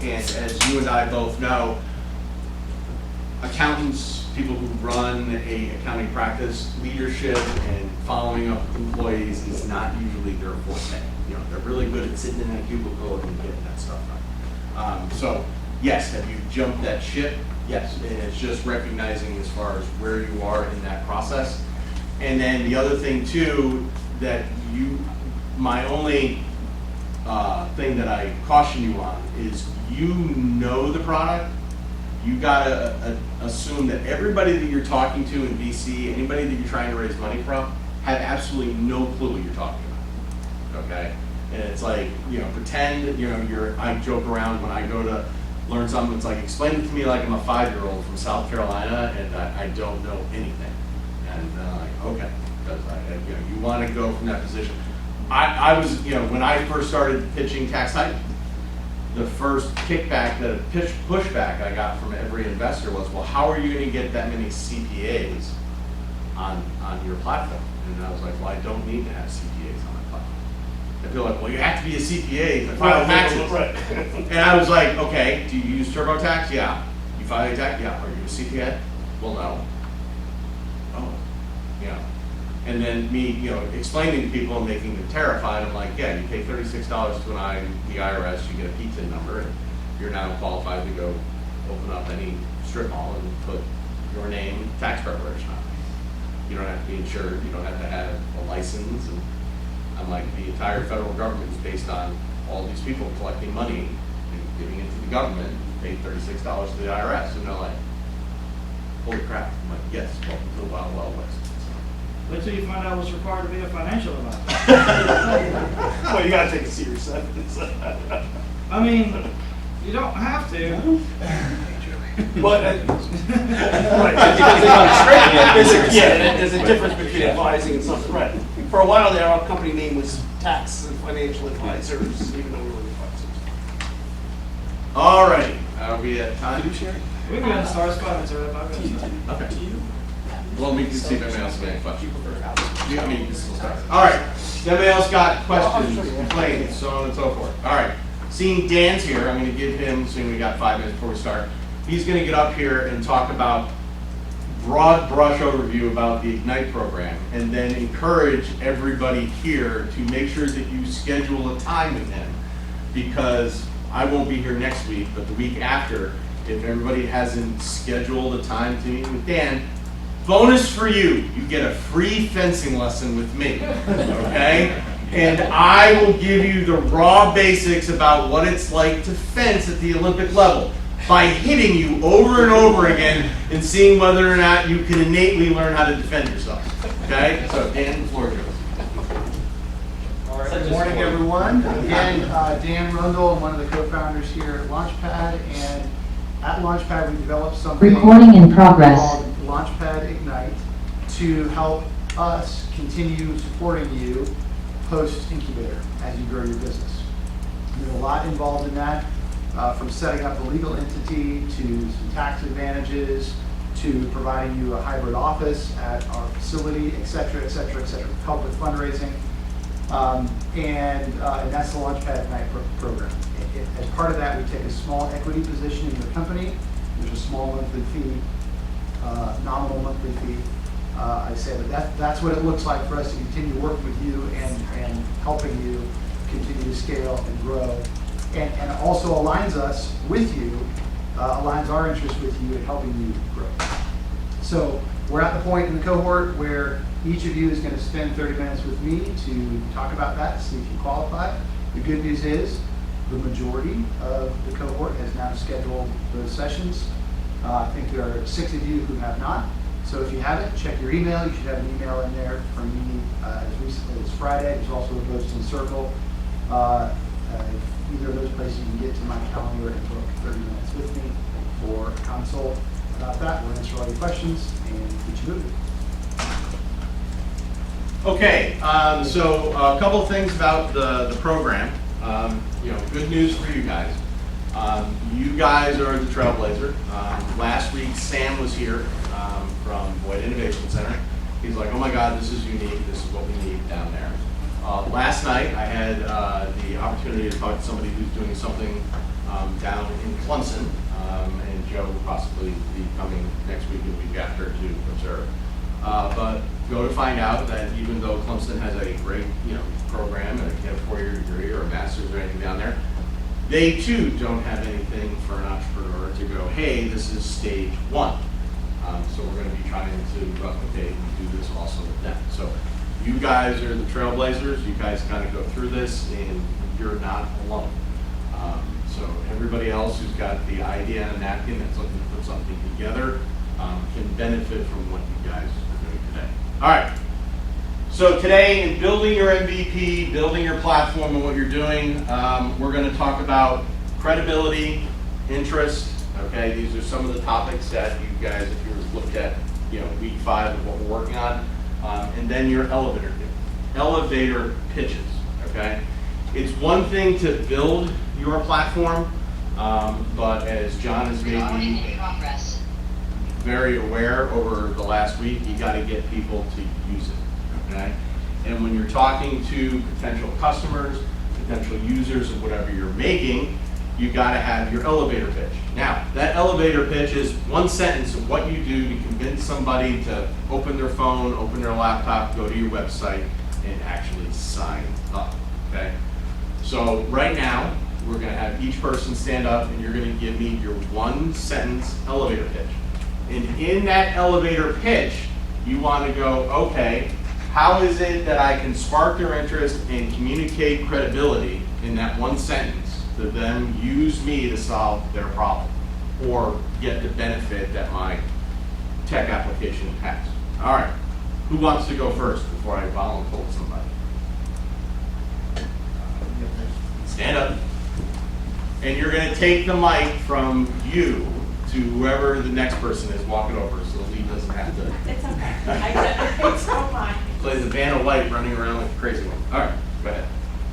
And as you and I both know, accountants, people who run a accounting practice, leadership and following up with employees is not usually their forte. You know, they're really good at sitting in a cubicle and getting that stuff done. So yes, have you jumped that ship? Yes, and it's just recognizing as far as where you are in that process. And then the other thing too, that my only thing that I caution you on is you know the product. You gotta assume that everybody that you're talking to in VC, anybody that you're trying to raise money from, have absolutely no clue what you're talking about. Okay, and it's like, you know, pretend, you know, I joke around when I go to learn something. It's like, explain it to me like I'm a 5-year-old from South Carolina and I don't know anything. And like, okay, because you know, you want to go from that position. I was, you know, when I first started pitching tax title, the first kickback, pushback I got from every investor was, well, how are you going to get that many CPAs on your platform? And I was like, well, I don't need to have CPAs on my platform. And people are like, well, you have to be a CPA to file taxes. Right. And I was like, okay, do you use TurboTax? Yeah. You file your tax? Yeah. Are you a CPA? Well, no. Oh, yeah. And then me, you know, explaining to people and making them terrified. I'm like, yeah, you pay $36 to the IRS, you get a PTIN number, and you're now qualified to go open up any strip mall and put your name, tax preparation on it. You don't have to be insured, you don't have to have a license. And I'm like, the entire federal government is based on all these people collecting money and giving it to the government, pay $36 to the IRS. And they're like, holy crap. I'm like, yes, welcome to the Wild Wild West. Wait till you find out what's required to be a financial advisor. Well, you gotta take it serious. I mean, you don't have to. But right, there's a difference between advising and something. Right. For a while there, our company name was Tax and Financial Advisors, even though we were advisors. All right, are we at time? Did you share? We can go to stars, comments, or Okay. Well, we can see if anybody else has any questions. I mean, you can still start. All right. Anybody else got questions, complaints, so on and so forth? All right. Seeing Dan's here, I'm going to give him, seeing we got 5 minutes before we start, he's going to get up here and talk about broad brush overview about the Ignite program, and then encourage everybody here to make sure that you schedule a time with him, because I won't be here next week, but the week after, if everybody hasn't scheduled a time to meet with Dan, bonus for you, you get a free fencing lesson with me, okay? And I will give you the raw basics about what it's like to fence at the Olympic level by hitting you over and over again and seeing whether or not you can innately learn how to defend yourself, okay? So Dan, the floor is yours. All right, good morning, everyone. Again, Dan Rundle, I'm one of the co-founders here at Launchpad, and at Launchpad we developed something recording in progress called Launchpad Ignite to help us continue supporting you post-incubator as you grow your business. There's a lot involved in that, from setting up a legal entity to some tax advantages to providing you a hybrid office at our facility, et cetera, et cetera, et cetera, help with fundraising. And that's the Launchpad Ignite program. As part of that, we take a small equity position in your company. There's a small monthly fee, nominal monthly fee, I say, but that's what it looks like for us to continue working with you and helping you continue to scale and grow. And also aligns us with you, aligns our interest with you in helping you grow. So we're at the point in the cohort where each of you is going to spend 30 minutes with me to talk about that, see if you qualify. The good news is the majority of the cohort has now scheduled those sessions. I think there are 6 of you who have not. So if you haven't, check your email. You should have an email in there from me as recently as Friday. There's also a Ghostin Circle. Either of those places you can get to my calendar and book 30 minutes with me for a consult about that. We'll answer all your questions and get you moving. Okay, so a couple of things about the program. Good news for you guys. You guys are the trailblazer. Last week, Sam was here from Boyd Innovation Center. He's like, oh my God, this is unique. This is what we need down there. Last night, I had the opportunity to talk to somebody who's doing something down in Clemson, and Joe will possibly be coming next week and the week after to observe. But go to find out that even though Clemson has a great, program and a 4-year degree or a master's or anything down there, they too don't have anything for an entrepreneur to go, hey, this is stage 1. So we're going to be trying to replicate and do this also with them. So you guys are the trailblazers. You guys kind of go through this, and you're not alone. So everybody else who's got the idea on a napkin that's looking to put something together can benefit from what you guys are doing today. All right. So today, in building your MVP, building your platform and what you're doing, we're going to talk about credibility, interest. Okay, these are some of the topics that you guys, if you were to look at, week 5 of what we're working on, and then your elevator pitches. Okay, it's one thing to build your platform, but as John has made me very aware over the last week, you got to get people to use it. Okay, and when you're talking to potential customers, potential users of whatever you're making, you got to have your elevator pitch. Now, that elevator pitch is one sentence of what you do to convince somebody to open their phone, open their laptop, go to your website, and actually sign up. Okay. So right now, we're going to have each person stand up, and you're going to give me your one sentence elevator pitch. And in that elevator pitch, you want to go, okay, how is it that I can spark their interest and communicate credibility in that one sentence to then use me to solve their problem or get the benefit that my tech application has? All right, who wants to go first before I volunteer somebody? Stand up. And you're going to take the mic from you to whoever the next person is, walk it over so the lead doesn't have to. It's okay. It's all fine. Play the band of light running around like a crazy one. All right, go ahead.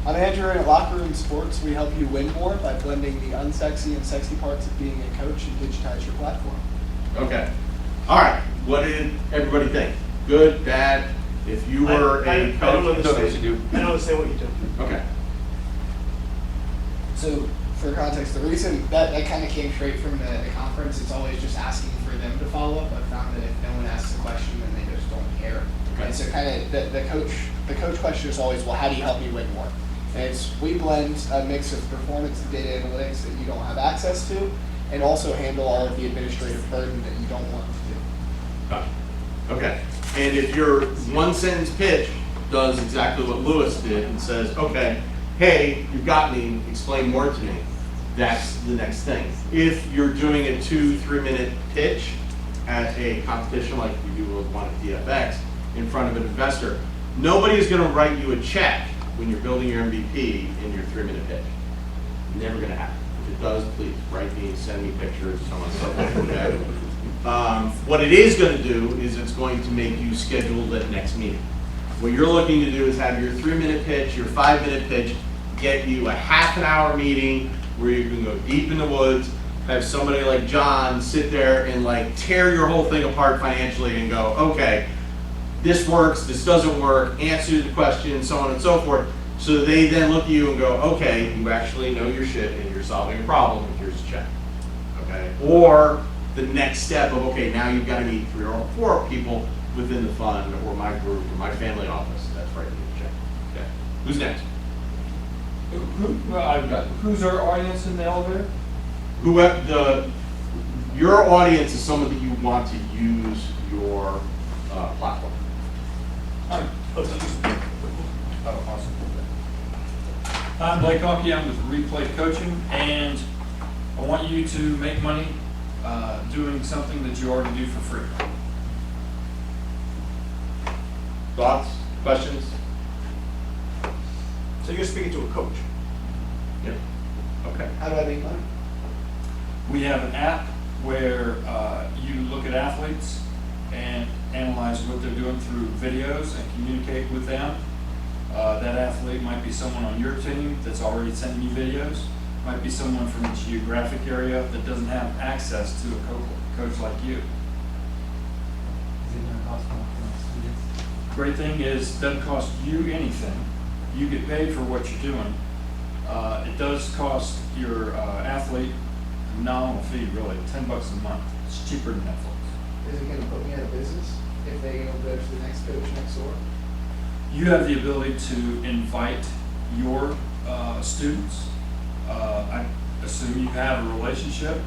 I'm Andrew, and at Locker Room Sports, we help you win more by blending the unsexy and sexy parts of being a coach and digitize your platform. Okay. All right. What did everybody think? Good, bad? If you were a coach, I don't understand what you do. Okay. So, for context, the reason that kind of came straight from the conference, it's always just asking for them to follow up. I've found that if no one asks a question, then they just don't care. Okay. And so kind of the coach question is always, well, how do you help me win more? And we blend a mix of performance and data analytics that you don't have access to, and also handle all of the administrative burden that you don't want to do. Got it. Okay. And if your one sentence pitch does exactly what Lewis did and says, okay, hey, you got me, explain more to me, that's the next thing. If you're doing a 2-3 minute pitch at a competition like we do with one at DFX in front of an investor, nobody is going to write you a check when you're building your MVP in your 3-minute pitch. Never going to happen. If it does, please write me, send me pictures, so on and so forth. Okay? What it is going to do is it's going to make you schedule that next meeting. What you're looking to do is have your 3-minute pitch, your 5-minute pitch, get you a half-an-hour meeting where you can go deep in the woods, have somebody like John sit there and like tear your whole thing apart financially and go, okay, this works, this doesn't work, answer the question, so on and so forth. So they then look at you and go, okay, you actually know your shit and you're solving a problem, here's a check. Okay? Or the next step of, okay, now you've got to meet 3 or 4 people within the fund or my group or my family office. That's right, you check. Okay. Who's next? Who's our audience in the elevator? Your audience is someone that you want to use your platform. Oh, awesome. I'm Blake Hockey. I'm with Replay Coaching, and I want you to make money doing something that you already do for free. Thoughts? Questions? So you're speaking to a coach. Yep. Okay. How do I make money? We have an app where you look at athletes and analyze what they're doing through videos and communicate with them. That athlete might be someone on your team that's already sending you videos, might be someone from a geographic area that doesn't have access to a coach like you. Is it going to cost more for students? Great thing is, it doesn't cost you anything. you get paid for what you're doing. It does cost your athlete a nominal fee, really, $10 a month. It's cheaper than Netflix. Is it gonna put me out of business if they go to the next coach next door? You have the ability to invite your students. I assume you have a relationship.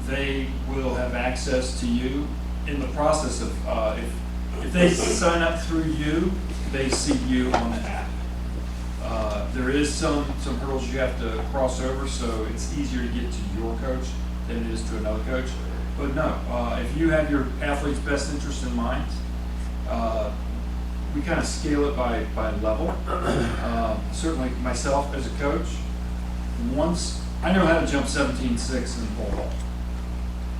They will have access to you in the process of, if they sign up through you, they see you on the app. There is some hurdles you have to cross over, so it's easier to get to your coach than it is to another coach. But no, if you have your athlete's best interest in mind, we kind of scale it by level. Certainly myself as a coach, once I know how to jump 17.6 in pole vault.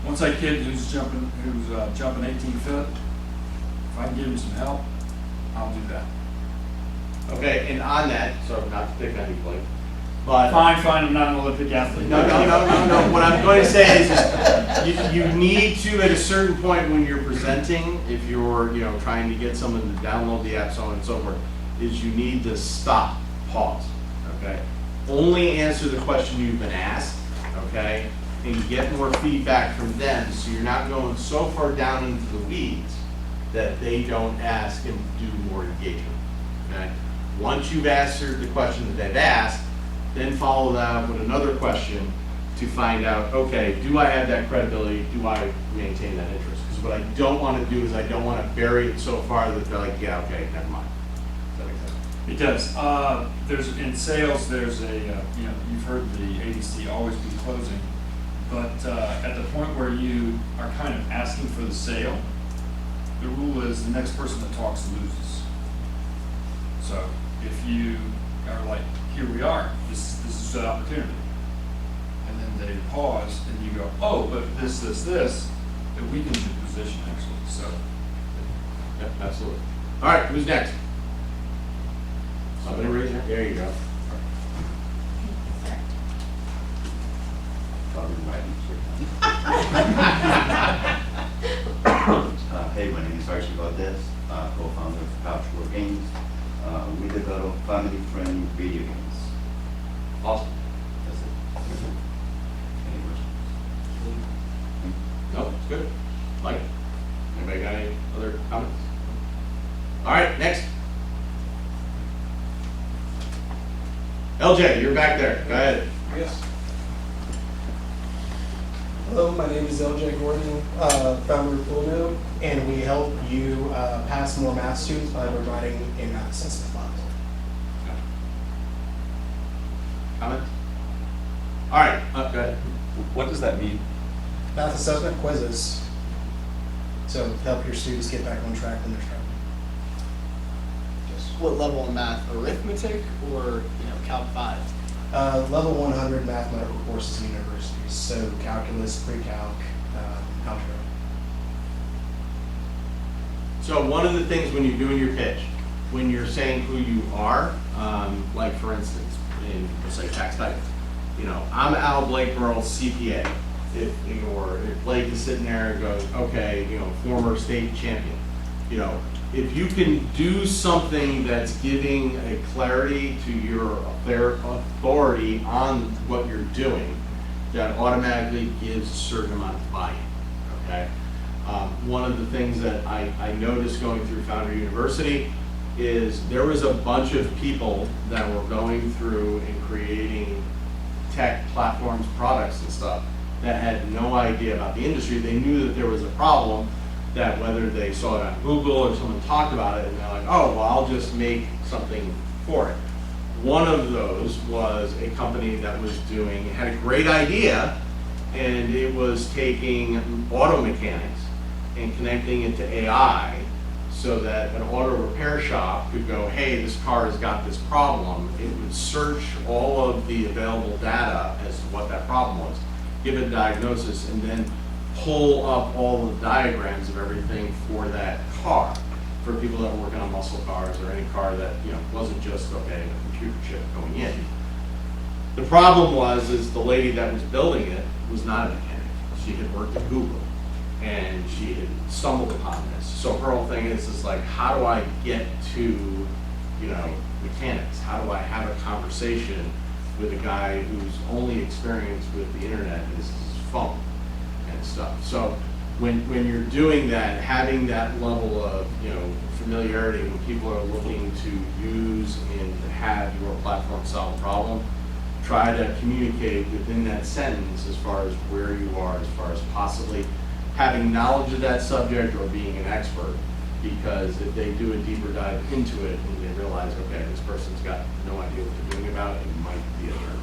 Once I kid who's jumping 18 foot, if I can give him some help, I'll do that. Okay, and on that, so not to pick on you, Blake, but. Fine, I'm not an Olympic athlete. No. What I'm going to say is just, you need to, at a certain point when you're presenting, if you're, trying to get someone to download the app, so on and so forth, is you need to stop, pause, okay? Only answer the question you've been asked, okay? And get more feedback from them, so you're not going so far down into the weeds that they don't ask and do more engagement, okay? Once you've answered the question that they've asked, then follow that up with another question to find out, okay, do I have that credibility? Do I maintain that interest? Because what I don't want to do is I don't want to bury it so far that they're like, yeah, okay, never mind. Does that make sense? It does. There's in sales. There's a you've heard the ADC always be closing, but at the point where you are kind of asking for the sale, the rule is the next person that talks loses. So if you are like, here we are, this is the opportunity, and then they pause and you go, oh, but this, then we can do position actually. So Yep, absolutely. All right, who's next? Somebody raise your, there you go. Hey, my name is Archie Valdez, co-founder of Couchboard Games. We develop family-friendly video games. Awesome. That's it. Any questions? No, it's good. Like it. Anybody got any other comments? All right, next. LJ, you're back there. Go ahead. Yes. Hello, my name is LJ Gordon, founder of Poolno, and we help you pass more math students by providing a math assessment box. Comment? All right, go ahead. What does that mean? Math assessment quizzes, so help your students get back on track when they're struggling. What level in math? Arithmetic or Calc 5? Level 100 mathematical courses in universities, so calculus, pre-calc, algebra. So one of the things when you're doing your pitch, when you're saying who you are, like for instance, in let's say tax type, I'm Al Blake Burrell, CPA. If Blake is sitting there and goes, okay, former state champion, if you can do something that's giving a clarity to your authority on what you're doing, that automatically gives a certain amount of buy-in, okay? One of the things that I noticed going through Founder University is there was a bunch of people that were going through and creating tech platforms, products and stuff that had no idea about the industry. They knew that there was a problem, that whether they saw it on Google or someone talked about it and they're like, oh, well, I'll just make something for it. One of those was a company that was had a great idea, and it was taking auto mechanics and connecting it to AI so that an auto repair shop could go, hey, this car has got this problem. It would search all of the available data as to what that problem was, give it a diagnosis, and then pull up all the diagrams of everything for that car, for people that were working on muscle cars or any car that wasn't just, okay, a computer chip going in. The problem is the lady that was building it was not a mechanic. She had worked at Google, and she had stumbled upon this. So her whole thing is like, how do I get to, mechanics. How do I have a conversation with a guy whose only experience with the internet is his phone and stuff? So when you're doing that, having that level of, familiarity when people are looking to use and have your platform solve a problem, try to communicate within that sentence as far as where you are, as far as possibly having knowledge of that subject or being an expert. Because if they do a deeper dive into it and they realize, okay, this person's got no idea what they're doing about it, it might be a turn.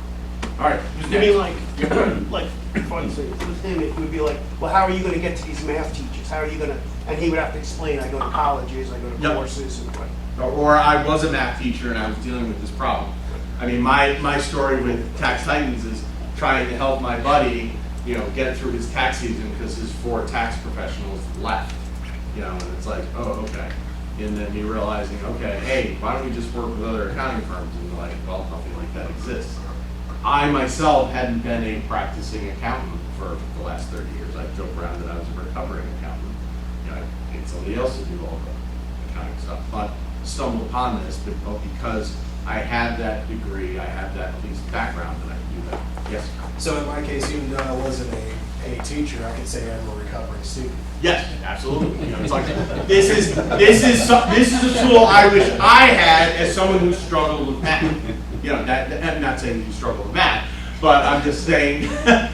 All right, who's I next? mean, like, if I say with him, it would be like, well, how are you gonna get to these math teachers? How are you gonna, and he would have to explain, I go to colleges, I go to Yep. courses, and what. Or I was a math teacher and I was dealing with this problem. I mean, my story with Tax Titans is trying to help my buddy, get through his tax season because his 4 tax professionals left. And it's like, oh, okay. And then you realizing, okay, hey, why don't we just work with other accounting firms? And you're like, well, nothing like that exists. I myself hadn't been a practicing accountant for the last 30 years. I joke around that I was a recovering accountant. I paid somebody else to do all the accounting stuff. But stumbled upon this because I had that degree, I had that at least background that I could do that. Yes? So in my case, even though I wasn't a teacher, I could say I'm a recovering student. Yes, absolutely. It's like, this is a tool I wish I had as someone who struggled with math. I'm not saying you struggle with math, but I'm just saying,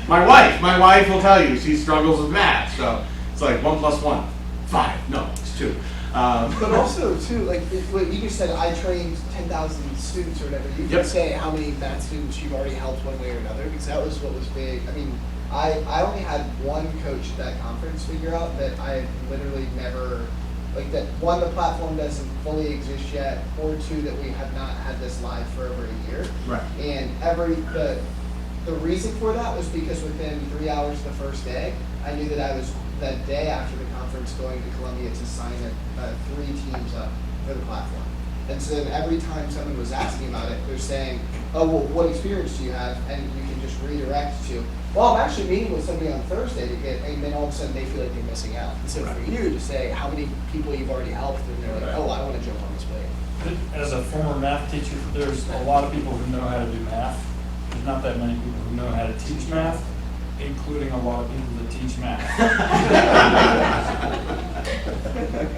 my wife will tell you she struggles with math. So it's like 1 + 1, 5. No, it's 2. But also too, like what you just said, I trained 10,000 students or whatever. You can Yep. say how many math students you've already helped one way or another, because that was what was big. I mean, I only had one coach at that conference figure out that I literally never, like that one, the platform doesn't fully exist yet, or 2, that we have not had this live for over a year. Right. And the reason for that was because within 3 hours the first day, I knew that I was that day after the conference going to Columbia to sign 3 teams up for the platform. And so then every time someone was asking about it, they're saying, oh, well, what experience do you have? And you can just redirect to, well, I'm actually meeting with somebody on Thursday to get, and then all of a sudden they feel like they're missing out. And so for you to say how many people you've already helped, and they're like, oh, I want to jump on this wave. As a former math teacher, there's a lot of people who know how to do math. There's not that many people who know how to teach math, including a lot of people that teach math.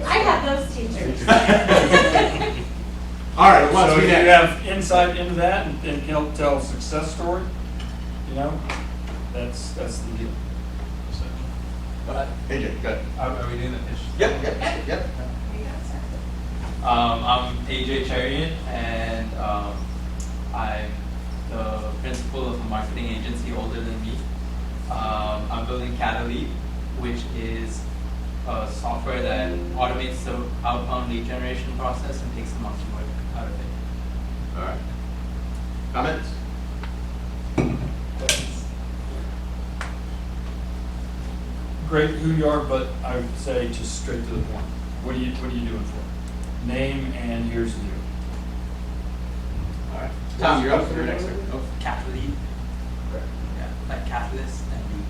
I had those teachers. All right, what's So if you next? have insight into that and can help tell a success story, that's the deal. AJ, good. Are we doing the pitch? Yep. I'm AJ Charian, and I'm the principal of a marketing agency older than me. I'm building Catalyst, which is a software that automates the outbound lead generation process and takes the monkey work out of it. All right. Comments? Great who you are, but I would say just straight to the point. What are you doing for? Name and here's the deal. All right. Tom, you're up for your next one. Oh. Catalyst. Yeah, like catalyst and lead.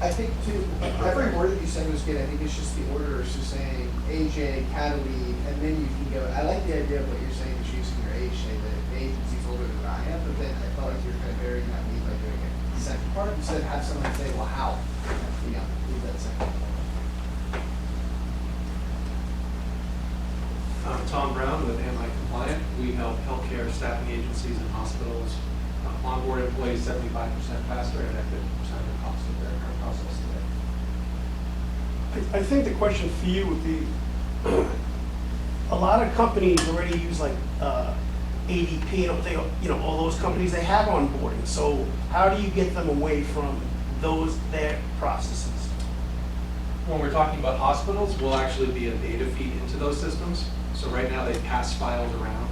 I think too, every word that you said was good. I think it's just the order. So saying AJ, Catalyst, and then you can go. I like the idea of what you're saying, is using your age, say that the agency's older than I am, but then I felt like you're kind of burying that lead by doing it. The second part, instead have someone say, well, how? Leave that second part. I'm Tom Brown with Am I Compliant. We help healthcare staffing agencies and hospitals onboard employees 75% faster and at 50% of the cost of their current process today. I think the question for you would be, a lot of companies already use like ADP, all those companies, they have onboarding. So how do you get them away from their processes? When we're talking about hospitals, we'll actually be a data feed into those systems. So right now they pass files around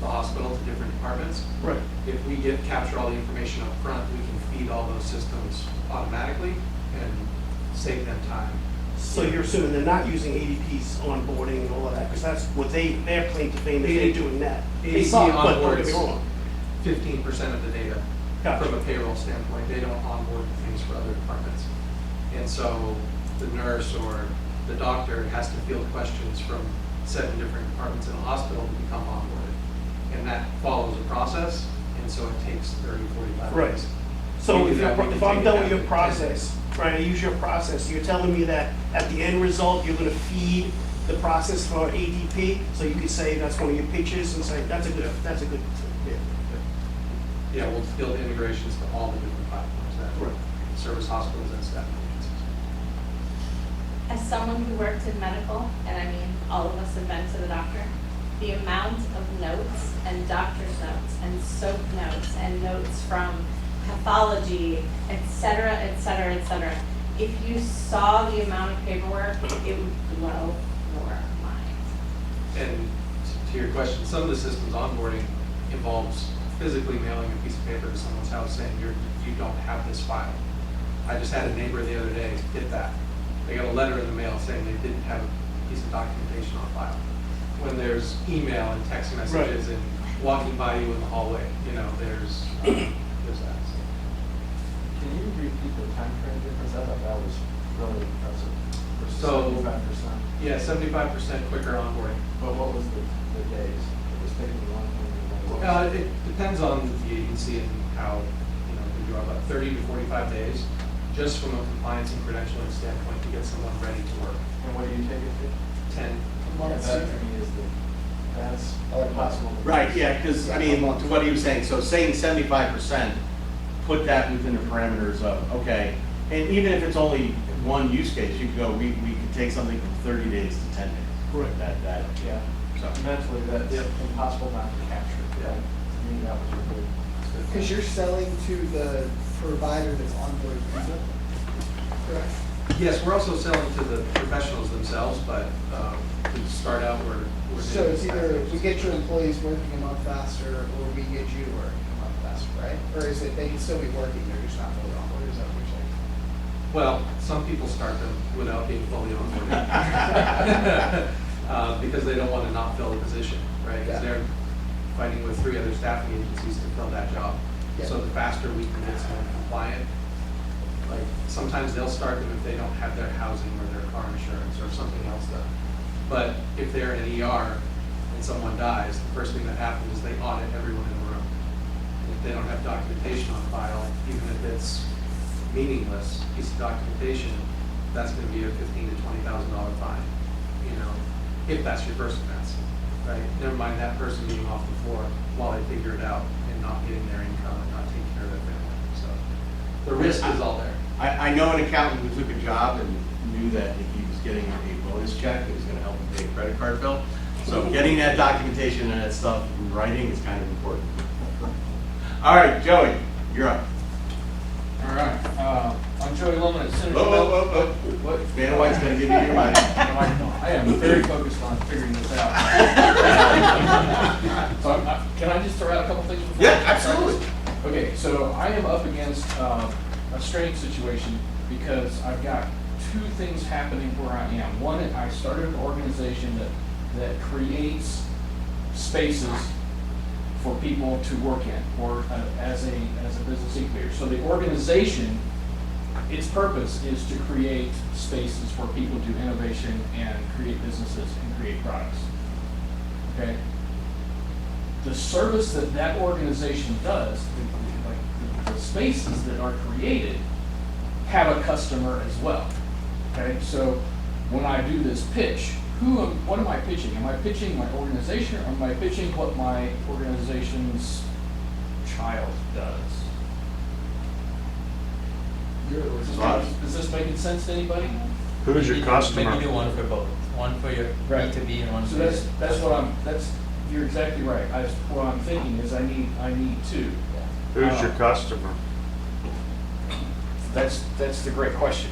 the hospital to different departments. Right. If we capture all the information up front, we can feed all those systems automatically and save them time. So you're assuming they're not using ADP's onboarding and all of that, because that's what their claim to fame is they're doing that. They ADP suck, but don't get me onboards wrong. 15% of the data. Gotcha. From a payroll standpoint. They don't onboard things for other departments. And so the nurse or the doctor has to field questions from 7 different departments in a hospital to become onboarded. and that follows a process, and so it takes 30, 45 Right. days. So We if do that, we can if I'm take done it with down your to 10 process, days. right, I use your process, you're telling me that at the end result, you're gonna feed the process for ADP, so you could say that's one of your pitches and say, that's a good, yeah. Yeah, we'll build integrations to all the different platforms that Right. service hospitals and staffing agencies. As someone who worked in medical, and I mean, all of us have been to the doctor, the amount of notes and doctor's notes and soap notes and notes from pathology, et cetera, et cetera, et cetera. If you saw the amount of paperwork, it would blow your mind. And to your question, some of the systems onboarding involves physically mailing a piece of paper to someone's house saying you don't have this file. I just had a neighbor the other day get that. They got a letter in the mail saying they didn't have a piece of documentation on file. When there's email and text messages and walking by you in the hallway, there's that. Can you repeat the time frame difference? I thought that was really impressive. So- 75%. Yeah, 75% quicker onboarding. But what was the days? It was taking me one thing. It depends on the agency and how, they draw about 30 to 45 days, just from a compliance and credentialing standpoint to get someone ready to work. And what do you take it to? 10. Yeah, that to me is that's impossible. Right, yeah, because, I mean, to what he was saying, so saying 75%, put that within the parameters of, okay, and even if it's only one use case, you could go, we could take something from 30 days to 10 days. Right. That, Yeah. so. Mentally, that's Yep. impossible not to capture. Yeah. To me, that was really. Because you're selling to the provider that's onboarding people, correct? Yes, we're also selling to the professionals themselves, but to start out, we're So doing it's either packages. we get your employees working a month faster, or we get you working a month faster, right? Or is it they can still be working, they're just not fully onboarded, is that what you're saying? Well, some people start them without being fully onboarded. Because they don't want to not fill the position, right? Because Yeah. they're fighting with 3 other staffing agencies to fill that job. Yeah. So the faster we can get someone compliant, like, sometimes they'll start them if they don't have their housing or their car insurance or something else done. But if they're in an ER and someone dies, the first thing that happens is they audit everyone in the room. And if they don't have documentation on file, even if it's meaningless piece of documentation, that's gonna be a $15,000 to $20,000 fine, if that's your first offense, right? Never mind that person being off the floor while they figure it out and not getting their income and not taking care of their family, so. The risk is all there. I know an accountant who took a job and knew that if he was getting a bonus check, it was gonna help him pay a credit card bill. So getting that documentation and that stuff in writing is kind of important. All right, Joey, you're up. All right, I'm Joey Loman at Synergy. Whoa. What? Vanna White's gonna give you your money. I am very focused on figuring this out. So can I just throw out a couple things before? Yeah, I start absolutely. this? Okay, so I am up against a strange situation because I've got 2 things happening where I am. One, I started an organization that creates spaces for people to work in, or as a business incubator. So the organization, its purpose is to create spaces for people to do innovation and create businesses and create products. Okay? The service that organization does, the spaces that are created, have a customer as well. Okay? So when I do this pitch, what am I pitching? Am I pitching my organization, or am I pitching what my organization's child does? Is this making sense to anybody? Who's your customer? Maybe do one for both, one for your Right. B2B and one for So your. that's what you're exactly right. What I'm thinking is I need 2. Who's your customer? That's the great question,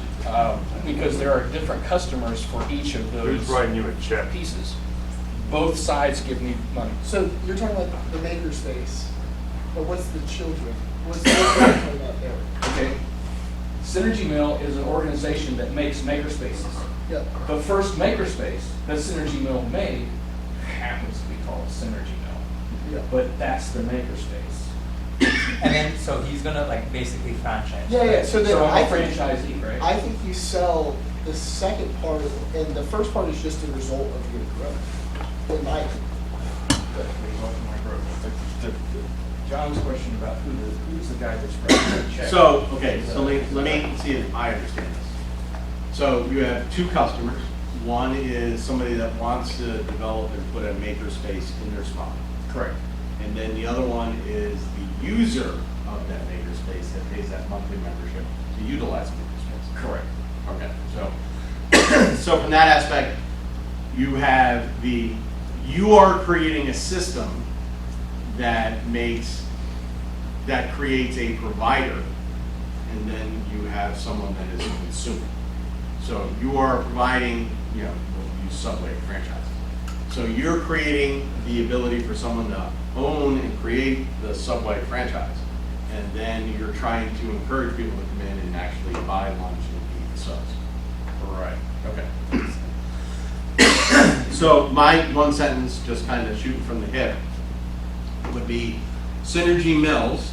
because there are different customers for each of those Who's writing you a check? pieces. Both sides give me money. So you're talking about the makerspace, but what's the children? What's the children talking about there? Okay. Synergy Mill is an organization that makes makerspaces. Yeah. The first makerspace that Synergy Mill made happens to be called Synergy Mill, Yeah. but that's the makerspace. And then, so he's gonna basically franchise. Yeah. So then So I'm I a think, franchisee, right? I think you sell the second part, and the first part is just a result of your growth. In my opinion. That's the result of my growth. John's question about who's the guy that's writing the check. So, okay, so let me see if I understand this. So you have two customers. One is somebody that wants to develop and put a makerspace in their spot. Correct. And then the other one is the user of that makerspace that pays that monthly membership to utilize makerspace. Correct. Okay, so, so from that aspect, you are creating a system that creates a provider, and then you have someone that is a consumer. So you are providing, we'll use Subway franchise. So you're creating the ability for someone to own and create the Subway franchise, and then you're trying to encourage people to come in and actually buy lunch and eat the subs. Right. Okay. So my one sentence, just kind of shooting from the hip, would be Synergy Mills.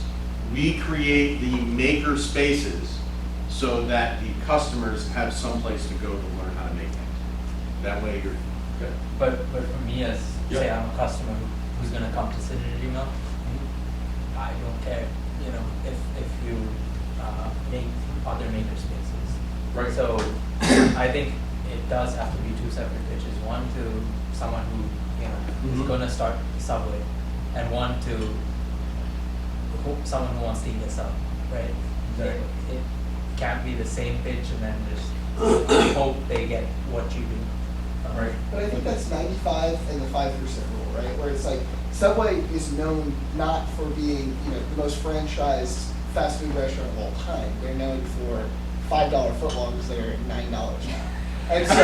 We create the maker spaces so that the customers have someplace to go to learn how to make things. That way you're good. But for me, as say I'm a customer who's gonna come to Synergy Mill, I don't care, if you make other maker spaces. Right. So I think it does have to be two separate pitches. One to someone who, is gonna start Subway, and one to someone who wants to eat a sub, right? Exactly. It can't be the same pitch and then just hope they get what you do. Right. But I think that's 95 and the 5% rule, right? Where it's like Subway is known not for being, the most franchised fast food restaurant of all time. They're known for $5 footlongs that are $9 now. And so,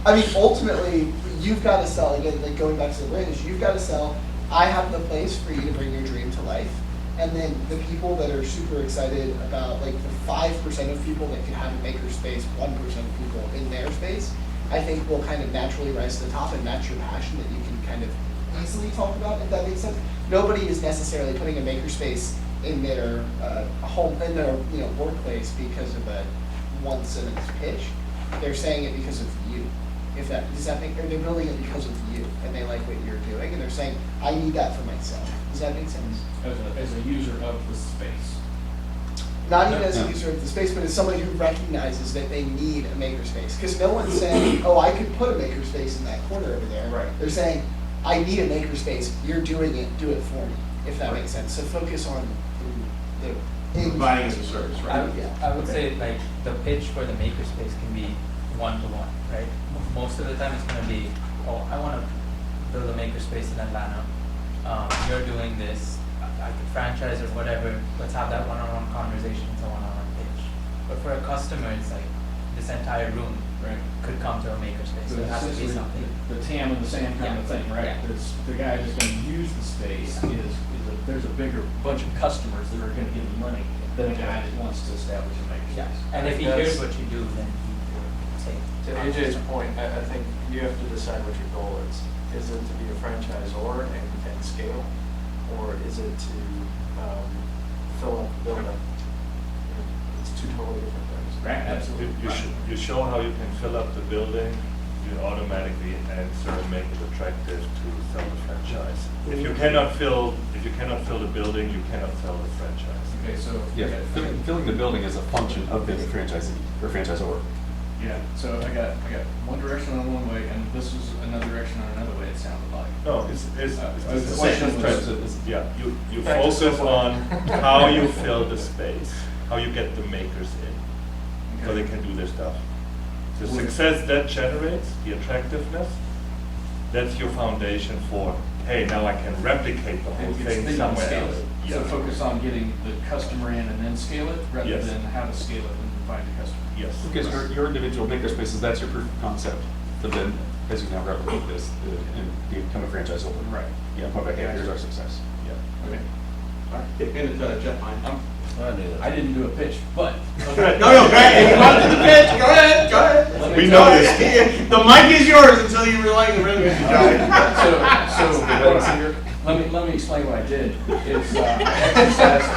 I mean, ultimately, you've got to sell, again, like going back to the brand, is you've got to sell, I have the place for you to bring your dream to life. And then the people that are super excited about, like the 5% of people that can have a maker space, 1% of people in their space, I think will kind of naturally rise to the top and match your passion that you can kind of easily talk about, if that makes sense. Nobody is necessarily putting a maker space in their home, in their workplace because of a one sentence pitch. They're saying it because of you. If that does that make, or they're building it because of you and they like what you're doing and they're saying, I need that for myself. Does that make sense? As a user of the space. Not even as a user of the space, but as somebody who recognizes that they need a makerspace. Because no one's saying, oh, I could put a makerspace in that corner over there. Right. They're saying, I need a makerspace. You're doing it. Do it for me, if that makes sense. So focus on the Providing as a service, right? I would say like the pitch for the makerspace can be one-to-one, right? Most of the time it's gonna be, oh, I wanna build a makerspace in Atlanta. You're doing this, I could franchise or whatever, let's have that one-on-one conversation, it's a one-on-one pitch. But for a customer, it's like this entire room could come to a makerspace, so it has to be Essentially, something. The TAM in the sand kind of thing, right? Yeah. It's the guy who's gonna use the space there's a bigger bunch of customers that are gonna give you money than a guy that wants to establish a makerspace. Yeah, and if he hears what you do, then he will say. To AJ's point, I think you have to decide what your goal is. Is it to be a franchisor and scale, or is it to fill up the building? It's two totally different things. Right, absolutely. You show how you can fill up the building, you automatically answer and make it attractive to sell the franchise. If you cannot fill the building, you cannot sell the franchise. Okay, so. Yeah, filling the building is a function of being a franchisee or franchisor. Yeah, so I got one direction on one way, and this is another direction on another way, it sounded like. No, it's the the question same was- as yeah, you Practice focus of on how you fill the space, how you get the makers in, so they can do their stuff. The success that generates, the attractiveness, that's your foundation for, hey, now I can replicate the whole And thing then you can somewhere scale else. it. Yeah. So focus on getting the customer in and then scale it, rather Yes. than how to scale it and find a customer. Yes. Because your individual makerspaces, that's your proof of concept, but then as you now replicate this and become a franchisor. Right. Yeah, come back, here's our success. Yeah. Okay. All right, get into Jeff, fine. I didn't do a pitch, but. No, go ahead. You want to do the pitch? Go ahead. Go ahead. We know this. The mic is yours until you realize you really good job. So, let me explain what I did. Is I exercised.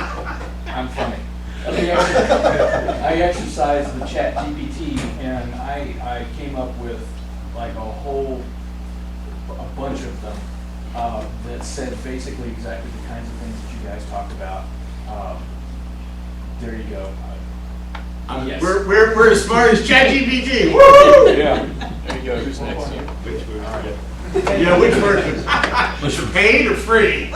I'm funny. I exercised the Chat GPT, and I came up with like a bunch of them that said basically exactly the kinds of things that you guys talked about. There you go. Yes. We're as smart as ChatGPT. Woo! Yeah. There you go. Who's next? Which we Yeah, which version? Paid or free?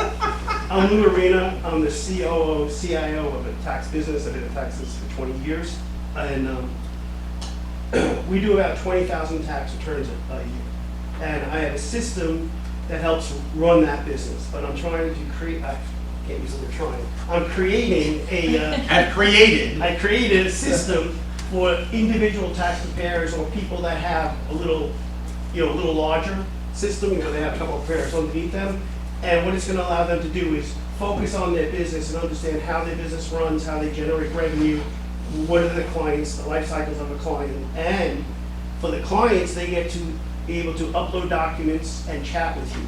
I'm Lou Arena. I'm the COO, CIO of a tax business. I've been in taxes for 20 years. And we do about 20,000 tax returns a year. And I have a system that helps run that business. But I'm trying to create, I can't use the word trying. I'm creating I've created. I created a system for individual tax preparers or people that have a little larger system, where they have a couple of preparers underneath them. And what it's going to allow them to do is focus on their business and understand how their business runs, how they generate revenue, what are the clients, the life cycles of a client. And for the clients, they get to be able to upload documents and chat with you.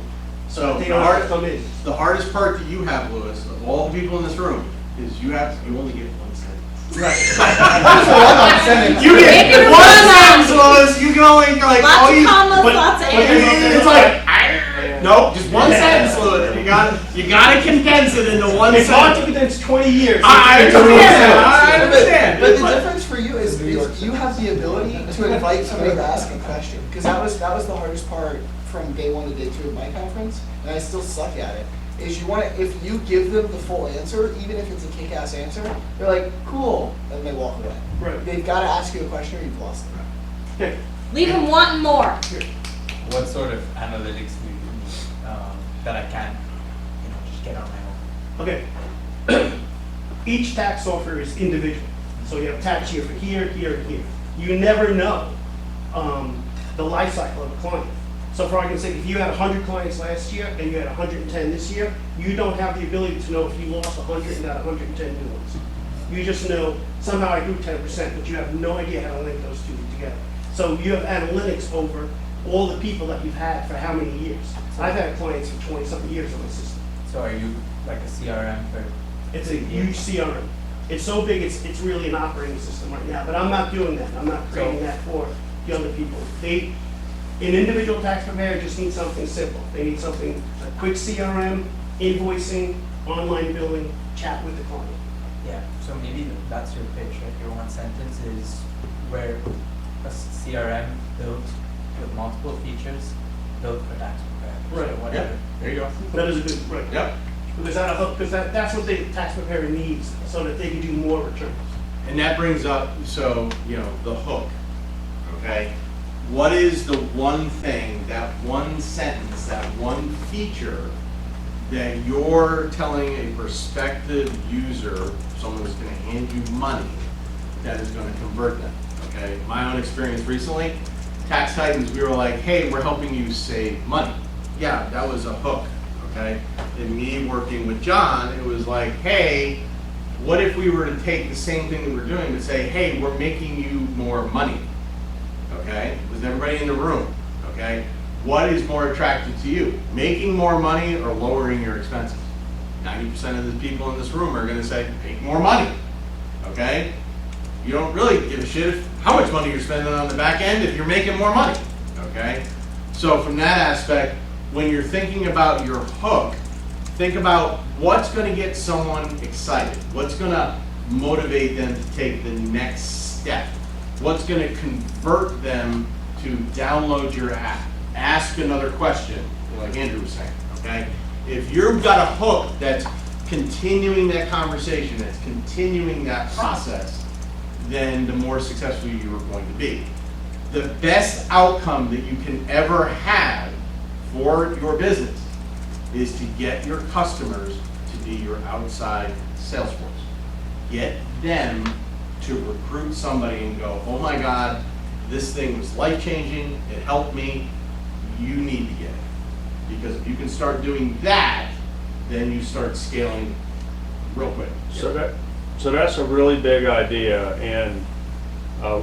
So they don't have to come in. the hardest part that you have, Louis, of all the people in this room, is you only get one sentence. Right. You get one sentence, Louis. You can only like Lots all of you. commas, lots of errors. It's like nope, just one sentence, Louis. You gotta condense it into one It's hard to sentence. condense 20 years. I understand. But the difference for you is you have the ability to invite somebody to ask a question. Because that was the hardest part from day 1 to day 2 of my conference, and I still suck at it. Is you want to, if you give them the full answer, even if it's a kick-ass answer, they're like, cool, and they walk away. Right. They've got to ask you a question or you've lost them. Okay. Leave them wanting more. What sort of analytics do you use that I can, just get on my own? Okay. Each tax software is individual. So you have tax year for here, here, and here. You never know the life cycle of a client. So for argument's sake, if you had 100 clients last year and you had 110 this year, you don't have the ability to know if you lost 100 and got 110 new ones. You just know somehow I grew 10%, but you have no idea how to link those two together. So you have analytics over all the people that you've had for how many years. I've had clients for 20-something years on my system. So are you like a CRM for? It's a huge CRM. It's so big, it's really an operating system right now, but I'm not doing that. I'm not creating that for the other people. An individual tax preparer just needs something simple. They need something, a quick CRM, invoicing, online billing, chat with the client. Yeah, so maybe that's your pitch, right? Your one sentence is where a CRM built with multiple features, built for tax preparers. Right. So whatever. Yeah, there you go. That is a good, right. Yep. Because that's what the tax preparer needs, so that they can do more returns. And that brings up, the hook, okay? What is the one thing, that one sentence, that one feature that you're telling a prospective user, someone who's gonna hand you money, that is gonna convert them, okay? My own experience recently, Tax Titans, we were like, hey, we're helping you save money. Yeah, that was a hook, okay? And me working with John, it was like, hey, what if we were to take the same thing that we're doing and say, hey, we're making you more money, okay? With everybody in the room, okay? What is more attractive to you? Making more money or lowering your expenses? 90% of the people in this room are gonna say, make more money, okay? You don't really give a shit how much money you're spending on the back end if you're making more money, okay? So from that aspect, when you're thinking about your hook, think about what's gonna get someone excited, what's gonna motivate them to take the next step, what's gonna convert them to download your app, ask another question, like Andrew was saying, okay? If you've got a hook that's continuing that conversation, that's continuing that process, then the more successful you are going to be. The best outcome that you can ever have for your business is to get your customers to be your outside sales force. Get them to recruit somebody and go, oh my God, this thing was life-changing, it helped me, you need to get it. Because if you can start doing that, then you start scaling real quick. So that's a really big idea, and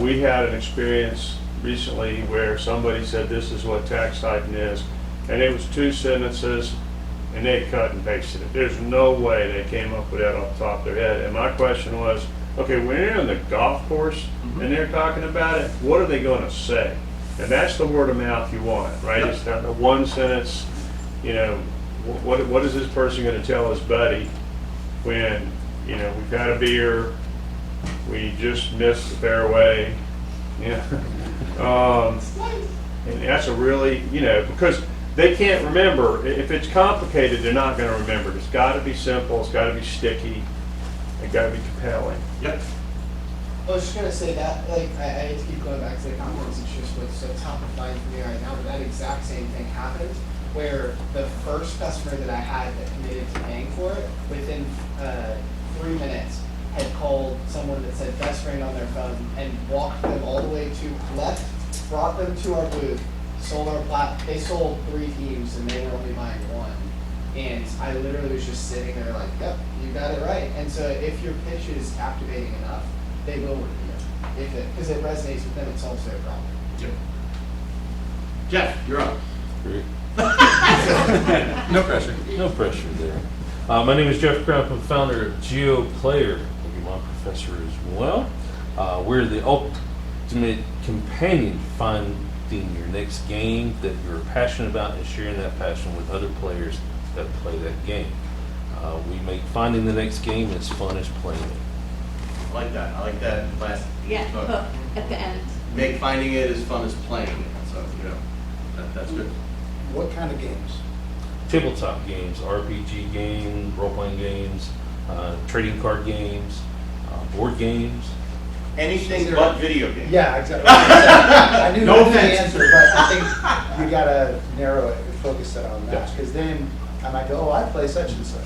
we had an experience recently where somebody said this is what tax Titan is, and it was 2 sentences, and they cut and pasted it. There's no way they came up with that off the top of their head. And my question was, okay, when you're in the golf course and they're talking about it, what are they going to say? And that's the word of mouth you want, right? Yep. It's not the one sentence, what is this person gonna tell his buddy when, you know, we've had a beer, we just missed the fairway, yeah. And that's a really, you know, because they can't remember. If it's complicated, they're not gonna remember it. It's gotta be simple, it's gotta be sticky, it gotta be compelling. Yep. I was just gonna say that, like, I hate to keep going back to the conference, it's just what's so top of mind for me right now, but that exact same thing happened, where the first customer that I had that committed to paying for it, within 3 minutes, had called someone that said best friend on their phone and walked them all the way to left, brought them to our booth, sold our they sold 3 teams and they were only buying 1. And I literally was just sitting there like, yep, you got it right. And so if your pitch is captivating enough, they will review it. Because it resonates with them, it solves their problem. Yep. Jeff, you're up. Great. No pressure. No pressure there. My name is Jeff Crump. I'm founder of GeoPlayer, Pokemon professor as well. We're the ultimate companion to finding your next game that you're passionate about and sharing that passion with other players that play that game. We make finding the next game as fun as playing it. I like that. I like that last. Yeah, hook at the end. Make finding it as fun as playing it. So, you know, that's good. What kind of games? Tabletop games, RPG games, role-playing games, trading card games, board games. Anything but video games. Yeah, exactly. I knew No the offense. answer, but I think you gotta narrow it and focus it on that, Yes. because then I might go, oh, I play such and such,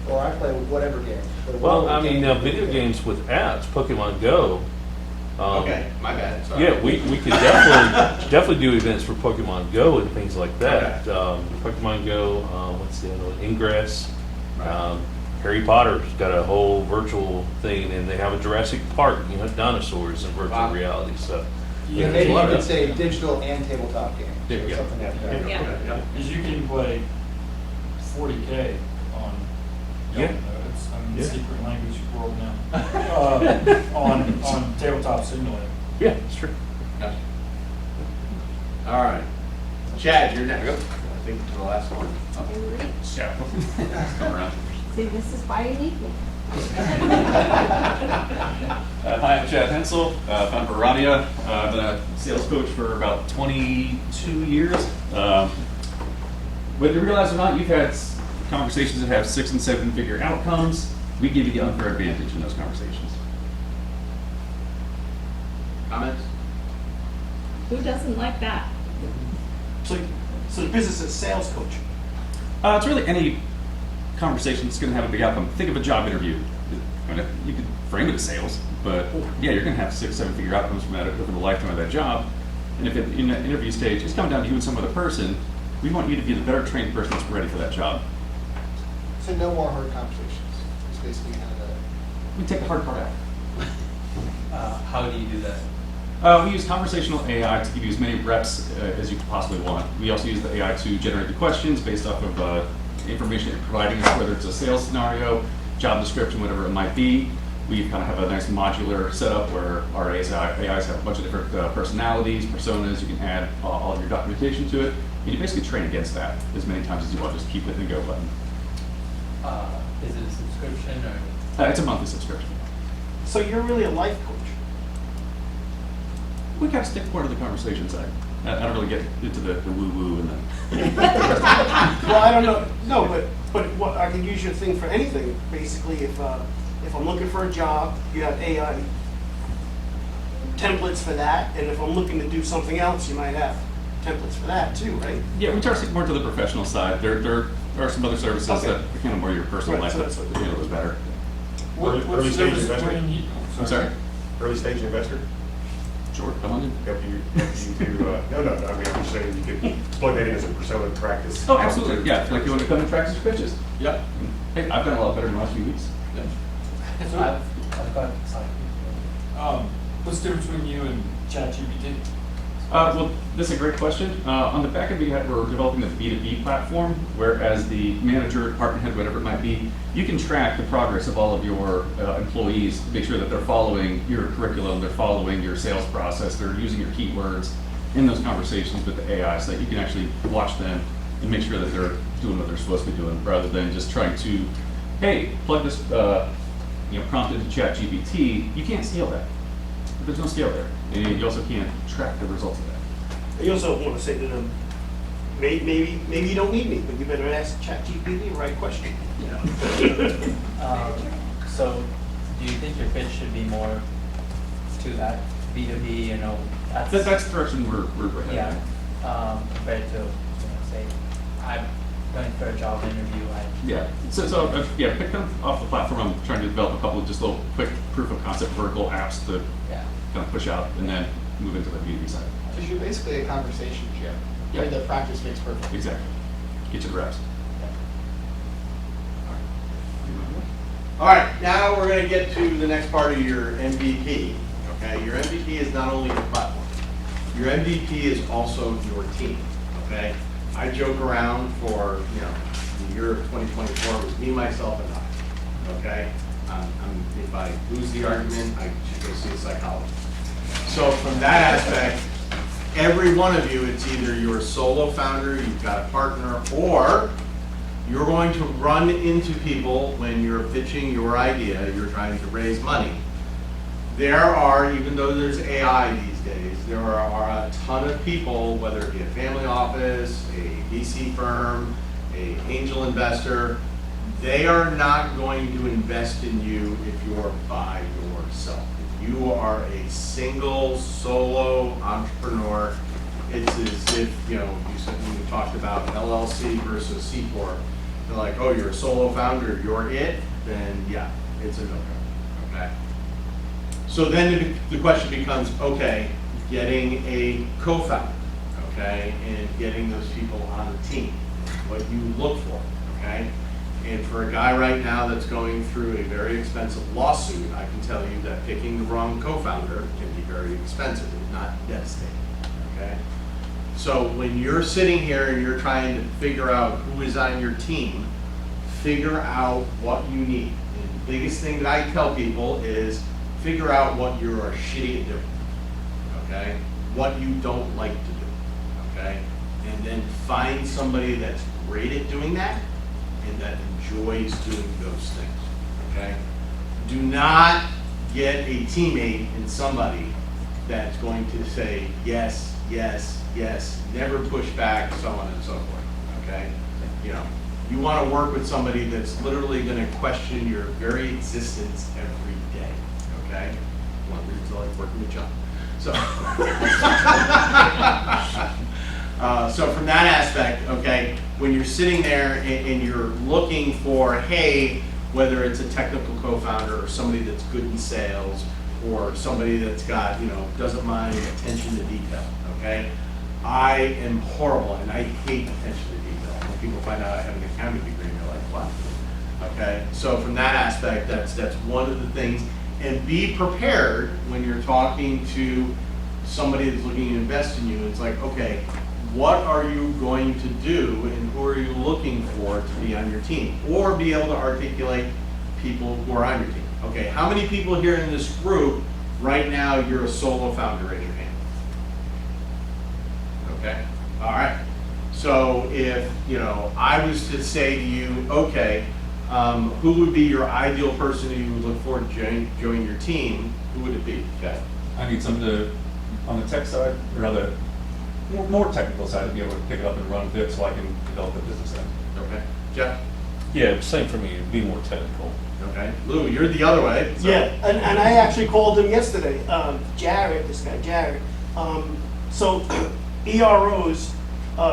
or I play whatever game. But Well, what I mean, game now do you video play? games with apps, Pokemon Go. Okay, my bad. Sorry. Yeah, we could definitely do events for Pokemon Go and things like that. Pokemon Go, what's the other one? Ingress. Right. Harry Potter's got a whole virtual thing, and they have a Jurassic Park. You know, dinosaurs in virtual Wow. reality. So Yeah, maybe you could say digital and tabletop games, There you or go. something like that. Yeah. Yeah. Is you can play 40K on, Yeah. it's Yeah. secret language world now, on tabletop simulator. yeah, it's true. Gotcha. All right. Chad, you're next. I think the last one. Yeah. Come around. See, this is why you need me. Hi, I'm Chad Hensel, founder of Rania. I've been a sales coach for about 22 years. Whether you realize or not, you've had conversations that have 6- and 7-figure outcomes. We give you the unfair advantage in those conversations. Comments? Who doesn't like that? So the business is sales coach. It's really any conversation that's going to have a big outcome. Think of a job interview. I mean, you could frame it as sales, but yeah, you're going to have 6- 7-figure outcomes from that over the lifetime of that job. And if in that interview stage it's coming down to you and some other person, we want you to be the better trained person that's ready for that job. So no more hard conversations. It's basically kind of We take the hard part out. How do you do that? We use conversational AI to give you as many reps as you could possibly want. We also use the AI to generate the questions based off of information you're providing us, whether it's a sales scenario, job description, whatever it might be. We kind of have a nice modular setup where our AIs have a bunch of different personalities, personas. You can add all of your documentation to it. And you basically train against that as many times as you want. Just keep it and go button. Is it a subscription or? It's a monthly subscription. So you're really a life coach. We kind of stick more to the conversation side. I don't really get into the woo-woo and the Well, I don't know. No, but what I can use your thing for anything. Basically, if I'm looking for a job, you have AI templates for that, and if I'm looking to do something else, you might have templates for that too, right? Yeah, we try to stick more to the professional side. There are some other services Okay. that are kind of more your personal Right, life so that that's what- handle those better. What's Early the stage difference investor? between you? I'm sorry? Early stage investor? Sure, come on in. Help you do, no, I mean, I'm just saying you could plug that in as a persona in practice. Oh, absolutely, yeah, like you want to come and practice your pitches? Yep. Hey, I've done a lot better in the last few weeks. I've got something. What's the difference between you and ChatGPT? Well, this is a great question. On the back end, we're developing a B2B platform, whereas the manager, department head, whatever it might be, you can track the progress of all of your employees to make sure that they're following your curriculum, they're following your sales process, they're using your keywords in those conversations with the AI so that you can actually watch them and make sure that they're doing what they're supposed to be doing, rather than just trying to, hey, plug this prompt into ChatGPT. You can't scale that. There's no scale there, and you also can't track the results of that. You also want to say to them, maybe you don't need me, but you better ask ChatGPT the right question. So, do you think your pitch should be more to that B2B, you know? That's the direction we're heading. Yeah, compared to, say, I'm going for a job interview, Yeah. Pick them off the platform. I'm trying to develop a couple of just little quick proof of concept vertical apps to kind of push out and then move into the B2B side. Because you're basically a conversation gym. Yeah. Where the practice makes perfect. Exactly. Get you the reps. All right, now we're going to get to the next part of your MVP. Okay, your MVP is not only your platform. Your MVP is also your team. Okay, I joke around for the year of 2024 it was me, myself, and I. Okay, if I lose the argument, I should go see a psychologist. So from that aspect, every one of you, it's either you're a solo founder, you've got a partner, or you're going to run into people when you're pitching your idea, you're trying to raise money. There are, even though there's AI these days, there are a ton of people, whether it be a family office, a VC firm, an angel investor, they are not going to invest in you if you're by yourself. If you are a single, solo entrepreneur, it's as if, you said when we talked about LLC versus C Corp, they're like, oh, you're a solo founder, you're it, then yeah, it's a no-go, okay? So then the question becomes, okay, getting a co-founder, okay, and getting those people on the team, what you look for, okay? And for a guy right now that's going through a very expensive lawsuit, I can tell you that picking the wrong co-founder can be very expensive, if not devastating, okay? So when you're sitting here and you're trying to figure out who is on your team, figure out what you need. And the biggest thing that I tell people is figure out what you are shitty at doing, okay? What you don't like to do, okay? And then find somebody that's great at doing that and that enjoys doing those things, okay? Do not get a teammate in somebody that's going to say yes, yes, yes, never push back, so on and so forth, okay? You want to work with somebody that's literally going to question your very existence every day, okay? One of the reasons I like working with John. So from that aspect, okay, when you're sitting there and you're looking for, hey, whether it's a technical co-founder or somebody that's good in sales or somebody that's got, doesn't mind attention to detail, okay? I am horrible and I hate attention to detail. When people find out I have an accounting degree, they're like, what? Okay, so from that aspect, that's one of the things. And be prepared when you're talking to somebody that's looking to invest in you. It's like, okay, what are you going to do and who are you looking for to be on your team? Or be able to articulate people who are on your team. Okay, how many people here in this group right now you're a solo founder? Raise your hand. Okay, all right. So if, I was to say to you, okay, who would be your ideal person who you would look forward to join your team, who would it be? Okay. I need someone on the tech side, or on the more technical side, to be able to pick it up and run with it so I can develop the business end. Okay. Jeff? Yeah, same for me, be more technical. Okay. Lou, you're the other way. So. Yeah, and I actually called him yesterday, Jared, this guy, Jared. So EROs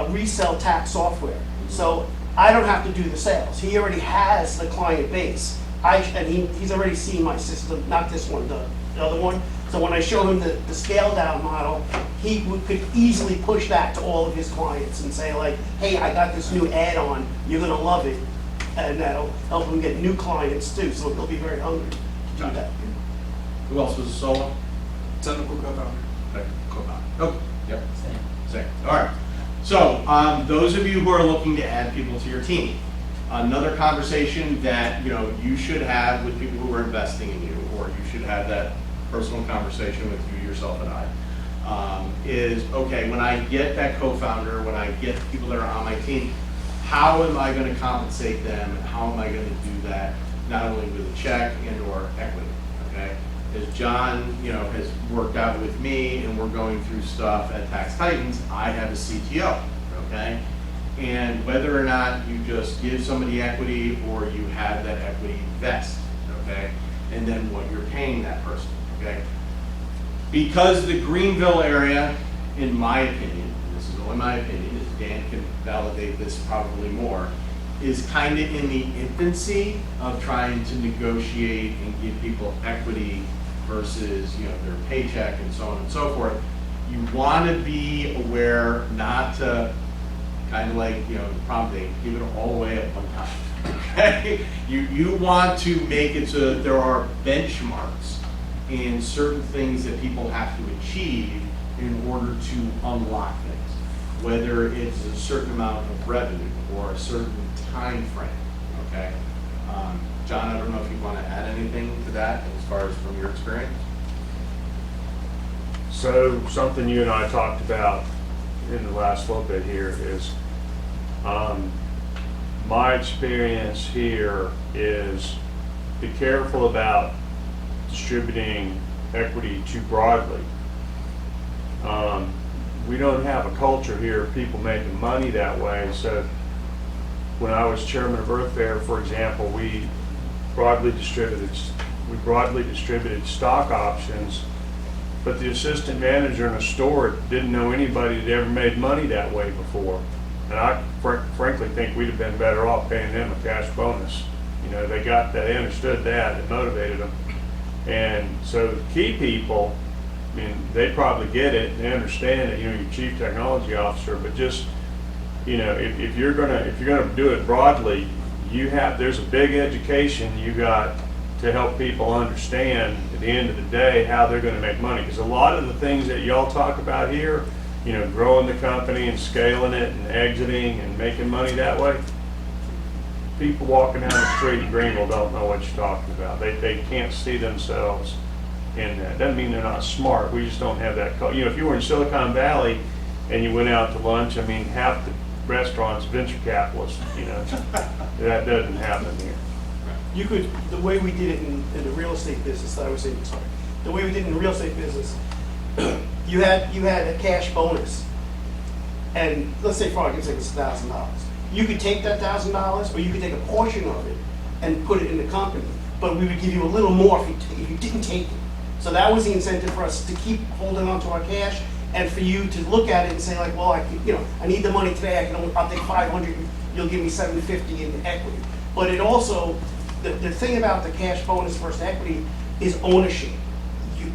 resell tax software. So I don't have to do the sales. He already has the client base. He's already seen my system, not this one, the other one. So when I showed him the scale down model, he could easily push that to all of his clients and say like, hey, I got this new add-on, you're gonna love it. And that'll help him get new clients too, so he'll be very hungry to do that. Who else was a solo? Technical co-founder. Co-founder. Oh, yep. Same. All right. So those of you who are looking to add people to your team, another conversation that you should have with people who are investing in you, or you should have that personal conversation with you, yourself, and is, okay, when I get that co-founder, when I get people that are on my team, how am I gonna compensate them? And how am I gonna do that, not only with a check and or equity, okay? As John, you know, has worked out with me and we're going through stuff at Tax Titans, I have a CTO, okay? And whether or not you just give somebody equity or you have that equity vest, okay? And then what you're paying that person, okay? Because the Greenville area, in my opinion, and this is only my opinion, as Dan can validate this probably more, is kind of in the infancy of trying to negotiate and give people equity versus, you know, their paycheck and so on and so forth. You want to be aware not to kind of like, you know, the prom date, give it all away at one time. Okay? You want to make it so that there are benchmarks and certain things that people have to achieve in order to unlock things, whether it's a certain amount of revenue or a certain time frame. Okay, John, I don't know if you want to add anything to that as far as from your experience. So something you and I talked about in the last little bit here is my experience here is be careful about distributing equity too broadly. We don't have a culture here of people making money that way. So when I was chairman of Earth Fair, for example, we broadly distributed stock options, but the assistant manager in a store didn't know anybody that ever made money that way before. And I frankly think we'd have been better off paying them a cash bonus. You know, they got that, they understood that, it motivated them. And so the key people, I mean, they probably get it, they understand it, you know, your chief technology officer, but just, you know, if you're gonna do it broadly, there's a big education you got to help people understand at the end of the day how they're gonna make money. Because a lot of the things that y'all talk about here, you know, growing the company and scaling it and exiting and making money that way, people walking down the street in Greenville don't know what you're talking about. They can't see themselves in that. Doesn't mean they're not smart. We just don't have that. You know, if you were in Silicon Valley and you went out to lunch, I mean, half the restaurants venture capitalists. You know, that doesn't happen here. You could, the way we did it in the real estate business that I was in, sorry, the way we did it in the real estate business, you had a cash bonus, and let's say for argument's sake it's $1,000. You could take that $1,000, or you could take a portion of it and put it in the company, but we would give you a little more if you didn't take it. So that was the incentive for us to keep holding on to our cash, and for you to look at it and say like, well, I need the money today. I'll take $500. You'll give me $750 in equity. But it also, the thing about the cash bonus versus equity is ownership.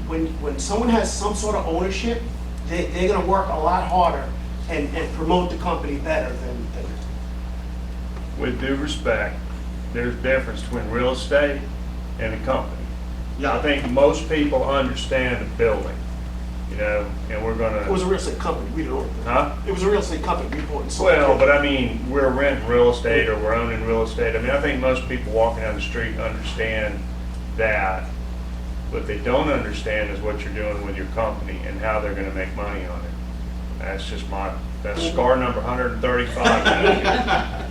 When someone has some sort of ownership, they're going to work a lot harder and promote the company better than. With due respect, there's a difference between real estate and a company. Yeah. I think most people understand the building, you know, and we're gonna. It was a real estate company. We didn't own it. Huh? It was a real estate company. We bought and sold. Well, but I mean, we're renting real estate or we're owning real estate. I mean, I think most people walking down the street understand that. What they don't understand is what you're doing with your company and how they're gonna make money on it. That's just that's scar number 135.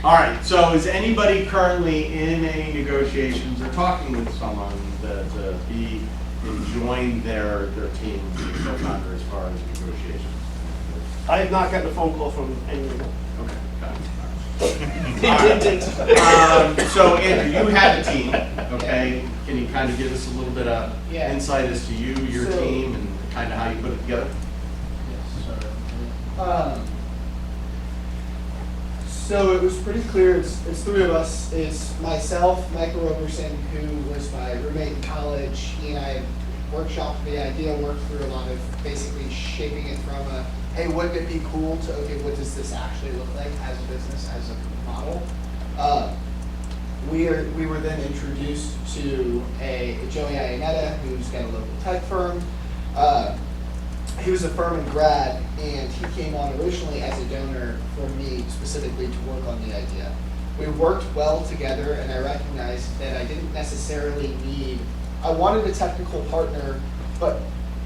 All right, so is anybody currently in any negotiations or talking with someone to be join their team, the co-founder as far as negotiations? I have not gotten a phone call from anyone. Okay, got it. So Andrew, you have a team, okay? Can you kind of give us a little bit of insight as to you, your team, and kind of how you put it together? So it was pretty clear, it's three of us. It's myself, Michael Roberson, who was my roommate in college. He and I workshopped the idea, worked through a lot of basically shaping it from a, hey, wouldn't it be cool to, okay, what does this actually look like as a business, as a model? We were then introduced to Joey Iannetta, who's got a local tech firm. He was a Furman grad, and he came on originally as a donor for me specifically to work on the idea. We worked well together, and I recognized that I didn't necessarily I wanted a technical partner, but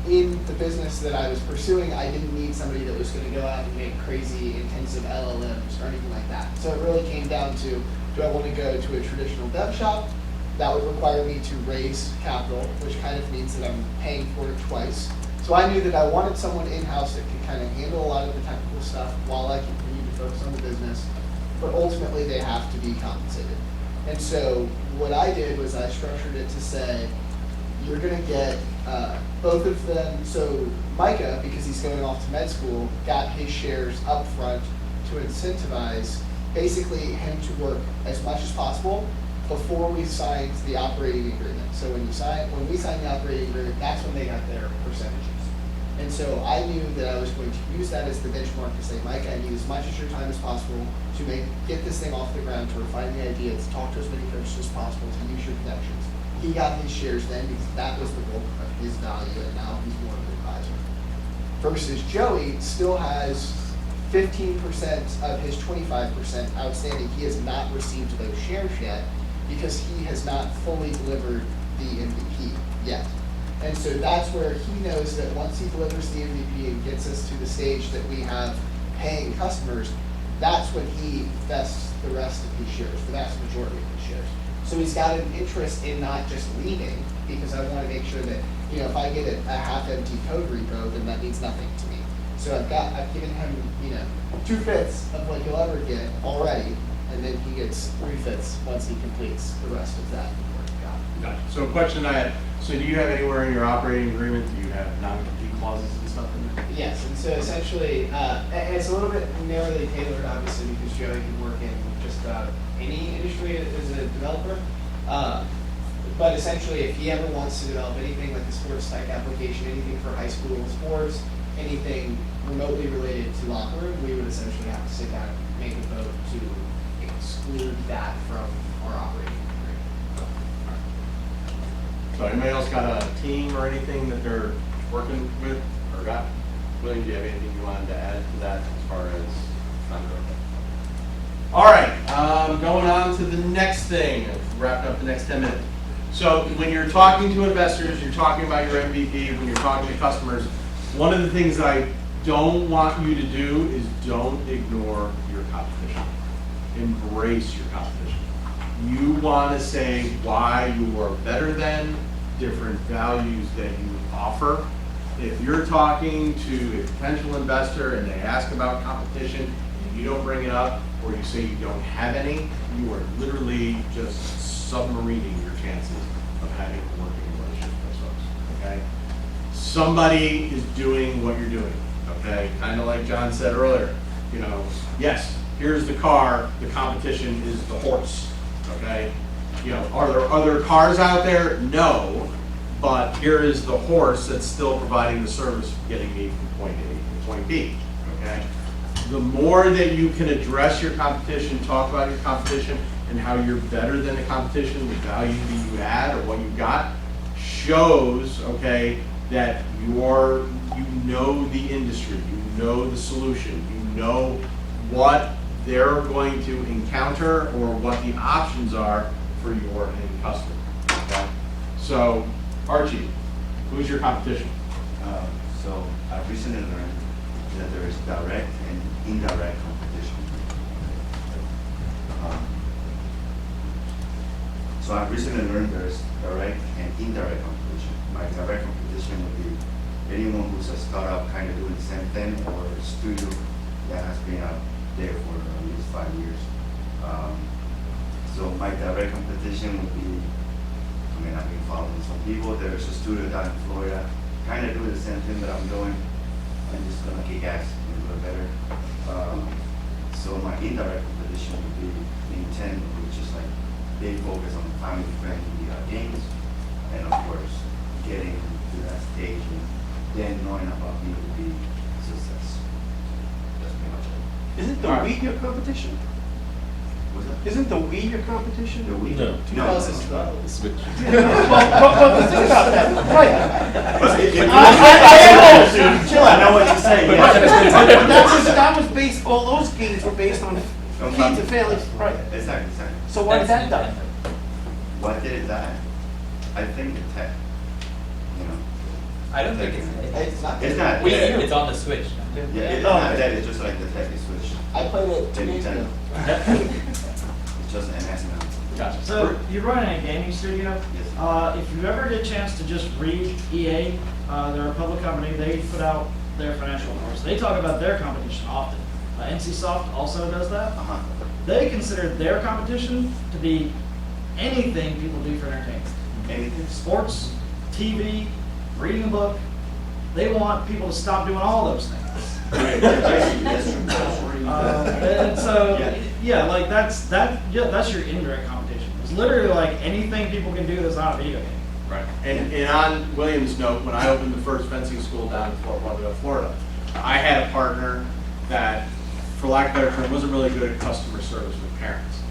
in the business that I was pursuing, I didn't need somebody that was going to go out and make crazy intensive LLMs or anything like that. So it really came down to, do I want to go to a traditional dev shop? That would require me to raise capital, which kind of means that I'm paying for it twice. So I knew that I wanted someone in-house that could kind of handle a lot of the technical stuff while I continue to focus on the business, but ultimately they have to be compensated. And so what I did was I structured it to say, you're going to get both of them. So Micah, because he's going off to med school, got his shares up front to incentivize basically him to work as much as possible before we signed the operating agreement. So when we signed the operating agreement, that's when they got their percentages. And so I knew that I was going to use that as the benchmark to say, Mike, I need as much of your time as possible to get this thing off the ground, to refine the idea, to talk to as many coaches as possible, to use your connections. He got his shares then because that was the bulk of his value, and now he's more of an advisor. Versus Joey still has 15% of his 25% outstanding. He has not received those shares yet because he has not fully delivered the MVP yet. And so that's where he knows that once he delivers the MVP and gets us to the stage that we have paying customers, that's when he vests the rest of his shares, the vast majority of his shares. So he's got an interest in not just leaving, because I want to make sure that, if I get a half-empty code repo, then that means nothing to me. So I've given him, 2/5 of what he'll ever get already, and then he gets 3/5 once he completes the rest of that work. Gotcha. So a question I had, so do you have anywhere in your operating agreement, do you have non-compete clauses and stuff in there? Yes, and so essentially, and it's a little bit narrowly tailored, obviously, because Joey can work in just about any industry as a developer. But essentially, if he ever wants to develop anything like a sports tech application, anything for high school sports, anything remotely related to locker room, we would essentially have to sit down and make a vote to exclude that from our operating agreement. So anybody else got a team or anything that they're working with or got? William, do you have anything you wanted to add to that as far as non-growth? All right, going on to the next thing, wrapping up the next 10 minutes. So when you're talking to investors, you're talking about your MVP, when you're talking to customers, one of the things I don't want you to do is don't ignore your competition. Embrace your competition. You want to say why you are better than, different values that you offer. If you're talking to a potential investor and they ask about competition and you don't bring it up, or you say you don't have any, you are literally just submarining your chances of having a working relationship with those folks, okay? Somebody is doing what you're doing, okay? Kind of like John said earlier, yes, here's the car, the competition is the horse, okay? Are there other cars out there? No, but here is the horse that's still providing the service of getting me from point A to point B, okay? The more that you can address your competition, talk about your competition, and how you're better than the competition, the value that you add or what you got, shows, okay, that you know the industry, you know the solution, you know what they're going to encounter or what the options are for your end customer, okay? So, Archie, who's your competition? So I recently learned that there is direct and indirect competition. So I recently learned there's direct and indirect competition. My direct competition would be anyone who's a startup kind of doing the same thing, or a studio that has been out there for at least 5 years. So my direct competition would be, I've been following some people. There's a studio down in Florida, kind of doing the same thing that I'm doing. I'm just gonna kick ass and do it better. So my indirect competition would be Nintendo, which is like big focus on family-friendly games, and of course, getting to that stage and then knowing about me would be success. That's pretty much it. Isn't the Wii your competition? What's that? Isn't the Wii your competition? The Wii? No. 2012. Switch. But think about that, right? Chill, I know what you're saying. That was based, all those games were based on kids and families, right? Exactly. So why did that die? Why did it die? I think the tech, I don't think It's not. It's not. It's on the Switch. Yeah, it's not that, it's just like the tech is switch. I played it 2 days ago. It's just an accident. Gotcha. So you're running a gaming studio. Yes. If you ever get a chance to just read EA, they're a public company. They put out their financial reports. They talk about their competition often. NCSoft also does that. Uh-huh. They consider their competition to be anything people do for entertainment. Anything? Sports, TV, reading a book. They want people to stop doing all those things. And so, yeah, like that's your indirect competition. It's literally like anything people can do that's not a video game. Right. And on William's note, when I opened the first fencing school down in Fort Lauderdale, Florida, I had a partner that, for lack of a better term, wasn't really good at customer service with parents.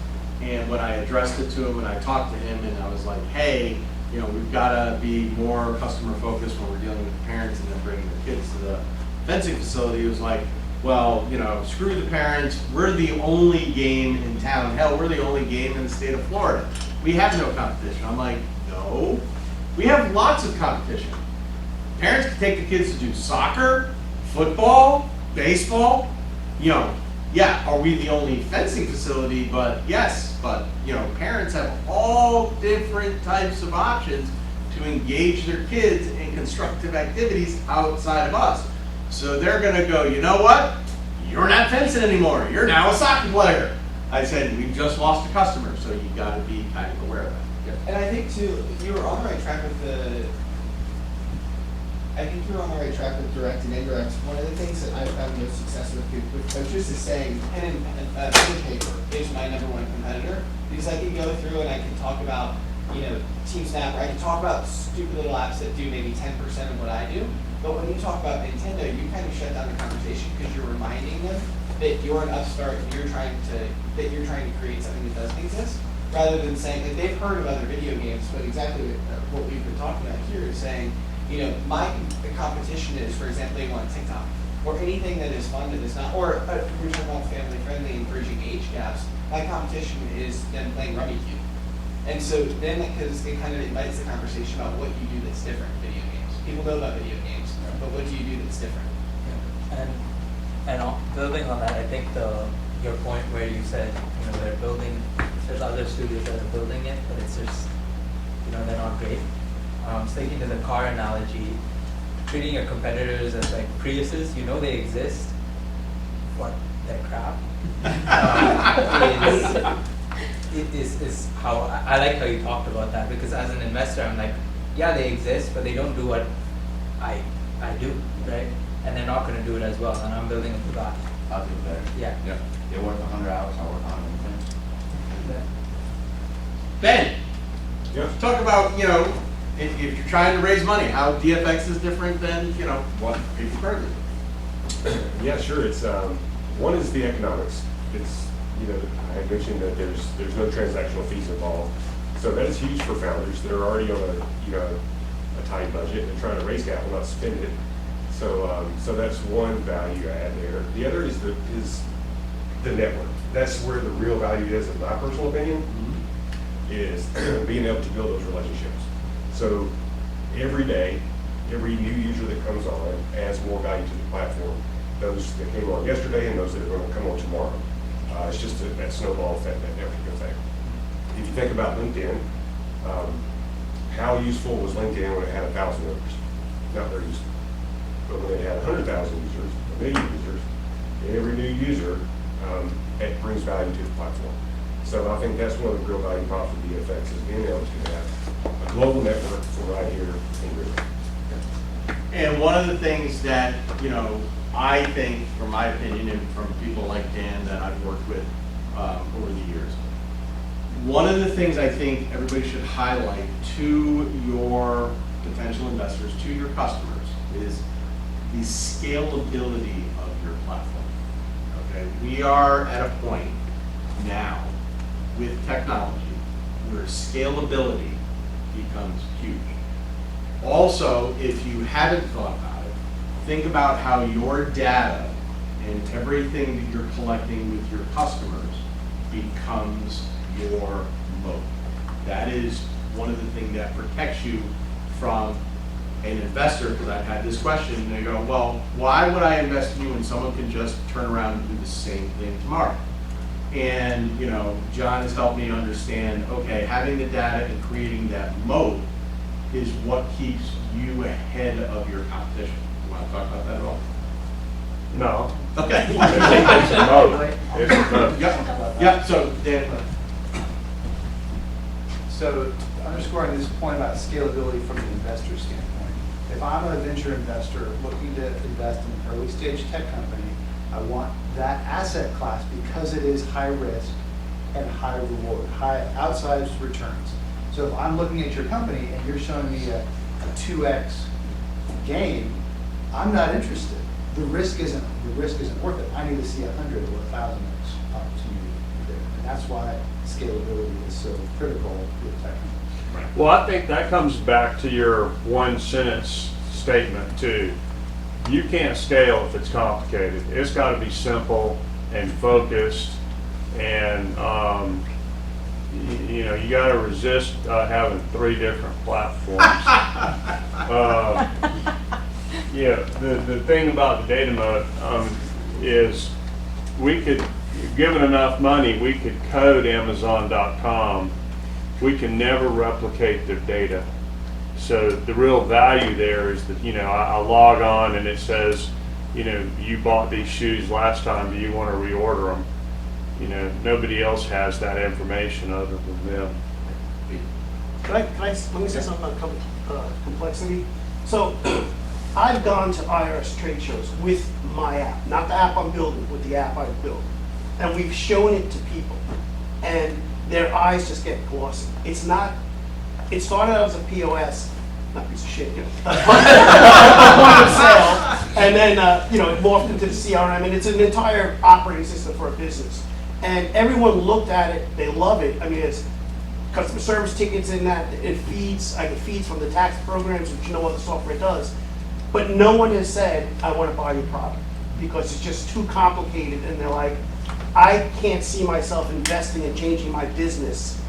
And when I addressed it to him and I talked to him and I was like, hey, you know, we've got to be more customer focused when we're dealing with the parents and then bringing the kids to the fencing facility. He was like, well, you know, screw the parents. We're the only game in town. Hell, we're the only game in the state of Florida. We have no competition. I'm like, no, we have lots of competition. Parents can take the kids to do soccer, football, baseball. You know, yeah, are we the only fencing facility? But yes, but you know, parents have all different types of options to engage their kids in constructive activities outside of us. So they're gonna go, you know what? You're not fencing anymore. You're now a soccer player. I said, we've just lost a customer, so you gotta be kind of aware of that. Yeah. And I think too, you were on the right track with direct and indirect. One of the things that I've found most success with coaches is saying pen and paper is my #1 competitor, because I can go through and I can talk about, you know, Team Snap, or I can talk about stupid little apps that do maybe 10% of what I do. But when you talk about Nintendo, you kind of shut down the conversation because you're reminding them that you're an upstart and you're trying to create something that doesn't exist, rather than saying that they've heard of other video games. But exactly what we've been talking about here is saying, you know, my competition is, for example, they want TikTok or anything that is fun that is not, or we're talking about family friendly and bridging age gaps. My competition is them playing Rummy Cube, and so then because it kind of invites the conversation about what you do that's different in video games. People know about video games, but what do you do that's different? And building on that, I think your point where you said, you know, there's other studios that are building it, but it's just, you know, they're not great. Sticking to the car analogy, treating your competitors as like Priuses, you know they exist, but they're crap. Is how I like how you talked about that, because as an investor, I'm like, yeah, they exist, but they don't do what I do, right? And they're not going to do it as well, and I'm building up to that. I'll do better. Yeah. Yeah. They work 100 hours, I work 110. Ben, Yeah. talk about, you know, if you're trying to raise money, how DFX is different than, you know, what people currently do. Yeah, sure. It's one is the economics. It's, you know, I had mentioned that there's no transactional fees involved, so that is huge for founders. They're already on a tight budget and trying to raise capital, not spend it. So that's one value add there. The other is the network. That's where the real value is, in my personal opinion, is being able to build those relationships. So every day, every new user that comes on adds more value to the platform. Those that came on yesterday and those that are going to come on tomorrow. It's just that snowball effect, that networking effect. If you think about LinkedIn, how useful was LinkedIn when it had 1,000 members? Not very useful. But when it had 100,000 users, 1 million users, every new user, it brings value to the platform. So I think that's one of the real value props of DFX, is being able to have a global network for right here in Griffin. And one of the things that, you know, I think, from my opinion and from people like Dan that I've worked with over the years, one of the things I think everybody should highlight to your potential investors, to your customers, is the scalability of your platform. Okay, we are at a point now with technology where scalability becomes huge. Also, if you haven't thought about it, think about how your data and everything that you're collecting with your customers becomes your moat. That is one of the things that protects you from a an investor, because I've had this question, and they go, well, why would I invest in you when someone can just turn around and do the same thing tomorrow? And, you know, John has helped me understand, okay, having the data and creating that moat is what keeps you ahead of your competition. You want to talk about that at all? No. Okay. It's a moat. It's a moat. Yep, so Dan. So underscoring this point about scalability from an investor standpoint, if I'm a venture investor looking to invest in an early stage tech company, I want that asset class because it is high risk and high reward, high outsized returns. So if I'm looking at your company and you're showing me a 2x gain, I'm not interested. The risk isn't worth it. I need to see 100 or 1,000x opportunity there. And that's why scalability is so critical with tech companies. Well, I think that comes back to your one sentence statement too. You can't scale if it's complicated. It's got to be simple and focused, and you know, you got to resist having 3 different platforms. Yeah, the thing about the data moat is we could, given enough money, we could code Amazon.com. We can never replicate their data. So the real value there is that, you know, I log on and it says, you know, you bought these shoes last time, do you want to reorder them? You know, nobody else has that information other than them. Let me say something about complexity. So I've gone to IRS trade shows with my app, not the app I'm building, with the app I built. And we've shown it to people, and their eyes just get glossy. It started out as a POS, not a piece of shit, you know, point of sale, and then, you know, it morphed into the CRM, and it's an entire operating system for a business. And everyone looked at it, they love it. I mean, it's customer service tickets in that, it feeds, I get feeds from the tax programs, which no other software does. But no one has said, I want to buy your product, because it's just too complicated, and they're like, I can't see myself investing and changing my business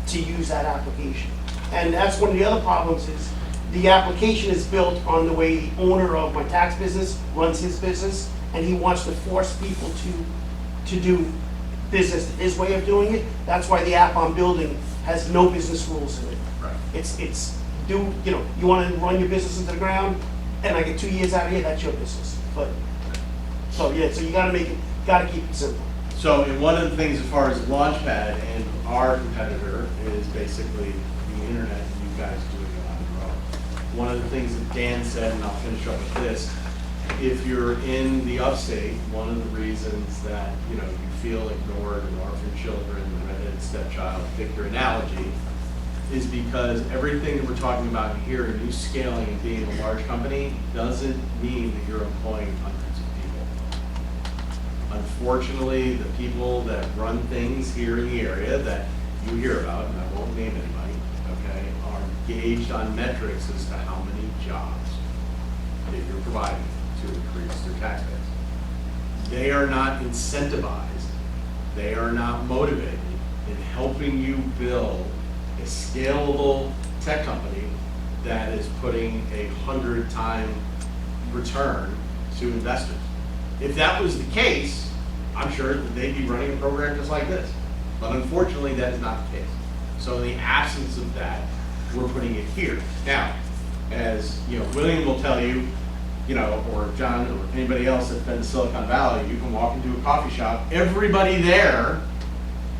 to use that application. And that's one of the other problems is the application is built on the way the owner of my tax business runs his business, and he wants to force people to do business his way of doing it. That's why the app I'm building has no business rules in it. Right. It's you know, you want to run your business into the ground, and I get 2 years out of here, that's your business. But so yeah, so you got to keep it simple. So, and one of the things as far as Launchpad and our competitor is basically the internet and you guys doing it on your own. One of the things that Dan said, and I'll finish up with this, if you're in the upstate, one of the reasons that, you know, you feel ignored and orphan children, the redheaded stepchild, pick your analogy, is because everything that we're talking about here, and you scaling and being a large company, doesn't mean that you're employing hundreds of people. Unfortunately, the people that run things here in the area that you hear about, and I won't name anybody, okay, are gauged on metrics as to how many jobs that you're providing to increase their tax base. They are not incentivized, they are not motivated in helping you build a scalable tech company that is putting 100-time return to investors. If that was the case, I'm sure that they'd be running a program just like this. But unfortunately, that is not the case. So in the absence of that, we're putting it here. Now, as you know, William will tell you, you know, or John, or anybody else that's been to Silicon Valley, you can walk into a coffee shop, everybody there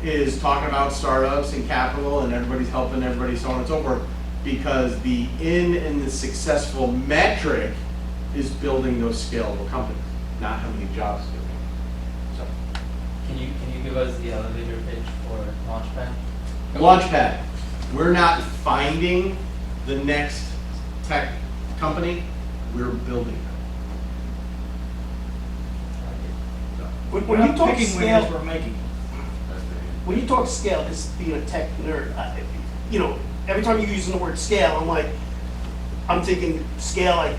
is talking about startups and capital, and everybody's helping everybody, so on and so forth, because the the successful metric is building those scalable companies, not how many jobs do. So, Can you give us the elevator pitch for Launchpad? Launchpad, we're not finding the next tech company, we're building them. When you talk picking scale, winners, we're making. when you talk scale, this being a tech nerd, you know, every time you're using the word scale, I'm thinking scale like,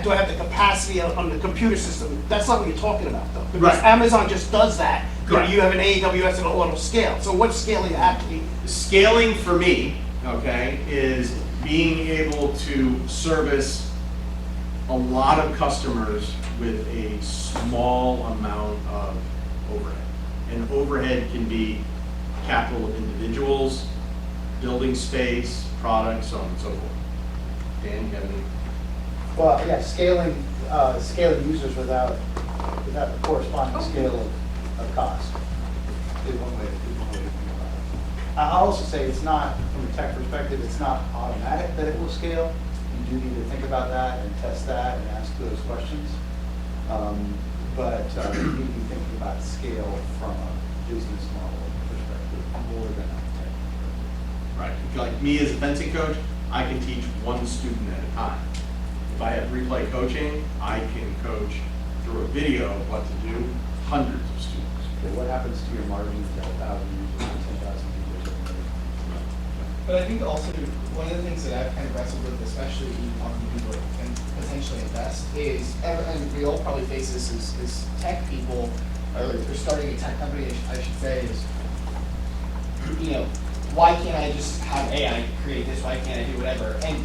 do I have the capacity on the computer system? That's not what you're talking about, though. Because Right. Amazon just does that. You know, Correct. you have an AWS and auto scale. So what scale are you actually? Scaling for me, okay, is being able to service a lot of customers with a small amount of overhead. And overhead can be capital of individuals, building space, products, so on and so forth. Dan, you have any? Well, yeah, scaling users without the corresponding scale of cost is one way to think about it. I'll also say it's not, from a tech perspective, it's not automatic that it will scale. You do need to think about that and test that and ask those questions. But you need to be thinking about scale from a business model perspective more than a tech perspective. Right, like me as a fencing coach, I can teach one student at a time. If I have replay coaching, I can coach through a video of what to do, hundreds of students. Okay, what happens to your margins at 1,000 users and 10,000 users? But I think also one of the things that I've kind of wrestled with, especially in talking to people that can potentially invest, is, and we all probably face this as tech people, or if they're starting a tech company, I should say, is, you know, why can't I just have AI create this? Why can't I do whatever? And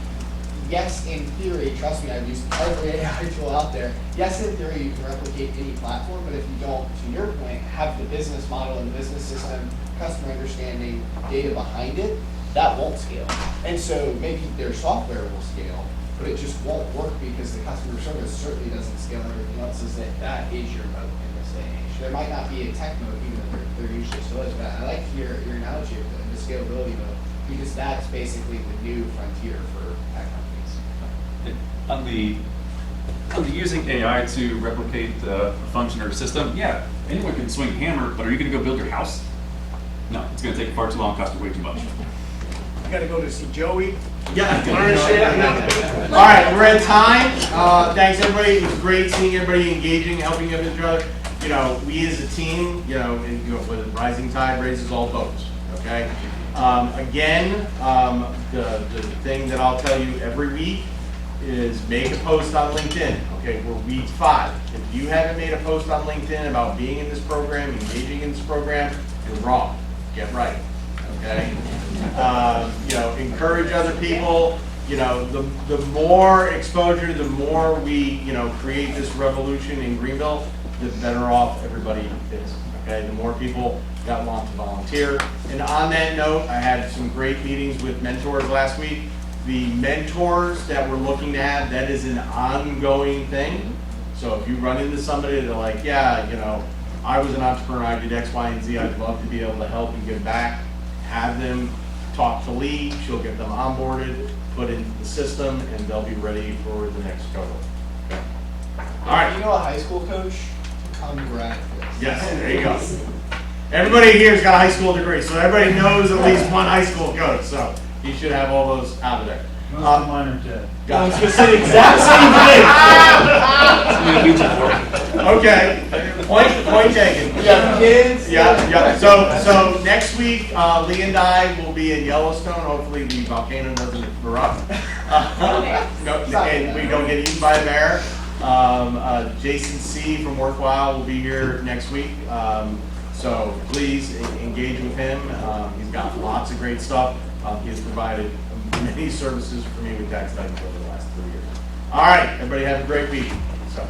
yes, in theory, trust me, I've used every AI tool out there. Yes, in theory, you can replicate any platform, but if you don't, to your point, have the business model and the business system, customer understanding, data behind it, that won't scale. And so maybe their software will scale, but it just won't work because the customer service certainly doesn't scale. Everything else is that is your moat in this day and age. There might not be a tech moat, even though there usually still is, but I like your analogy of the scalability moat, because that's basically the new frontier for tech companies. On the using AI to replicate a function or a system, yeah, anyone can swing a hammer, but are you going to go build your house? No, it's going to take far too long, cost way too much. I gotta go to see Joey. Yeah. All right, we're at time. Thanks everybody. It was great seeing everybody engaging, helping each other. You know, we as a team, you know, with a rising tide raises all boats. Okay. Again, the thing that I'll tell you every week is make a post on LinkedIn. Okay, we're week 5. If you haven't made a post on LinkedIn about being in this program, engaging in this program, you're wrong. Get right. Okay. You know, encourage other people. You know, the more exposure, the more we, you know, create this revolution in Greenville, the better off everybody is. Okay, the more people that want to volunteer. And on that note, I had some great meetings with mentors last week. The mentors that we're looking to have, that is an ongoing thing. So if you run into somebody that are like, yeah, you know, I was an entrepreneur, I did X, Y, and Z, I'd love to be able to help and give back, have them talk to Lee, she'll get them onboarded, put into the system, and they'll be ready for the next cohort. Okay. All right. You know a high school coach? Congrats. Yes, there you go. Everybody here's got a high school degree, so everybody knows at least one high school coach, so you should have all those out of there. Most of mine are dead. I was going to say the exact same thing. Okay, point taken. We have kids. Yeah. So next week, Lee and I will be in Yellowstone. Hopefully the volcano doesn't erupt. And we don't get eaten by a bear. Jason C. from Worthwhile will be here next week. So please engage with him. He's got lots of great stuff. He has provided many services for me with tax items over the last 3 years. All right, everybody have a great week. So.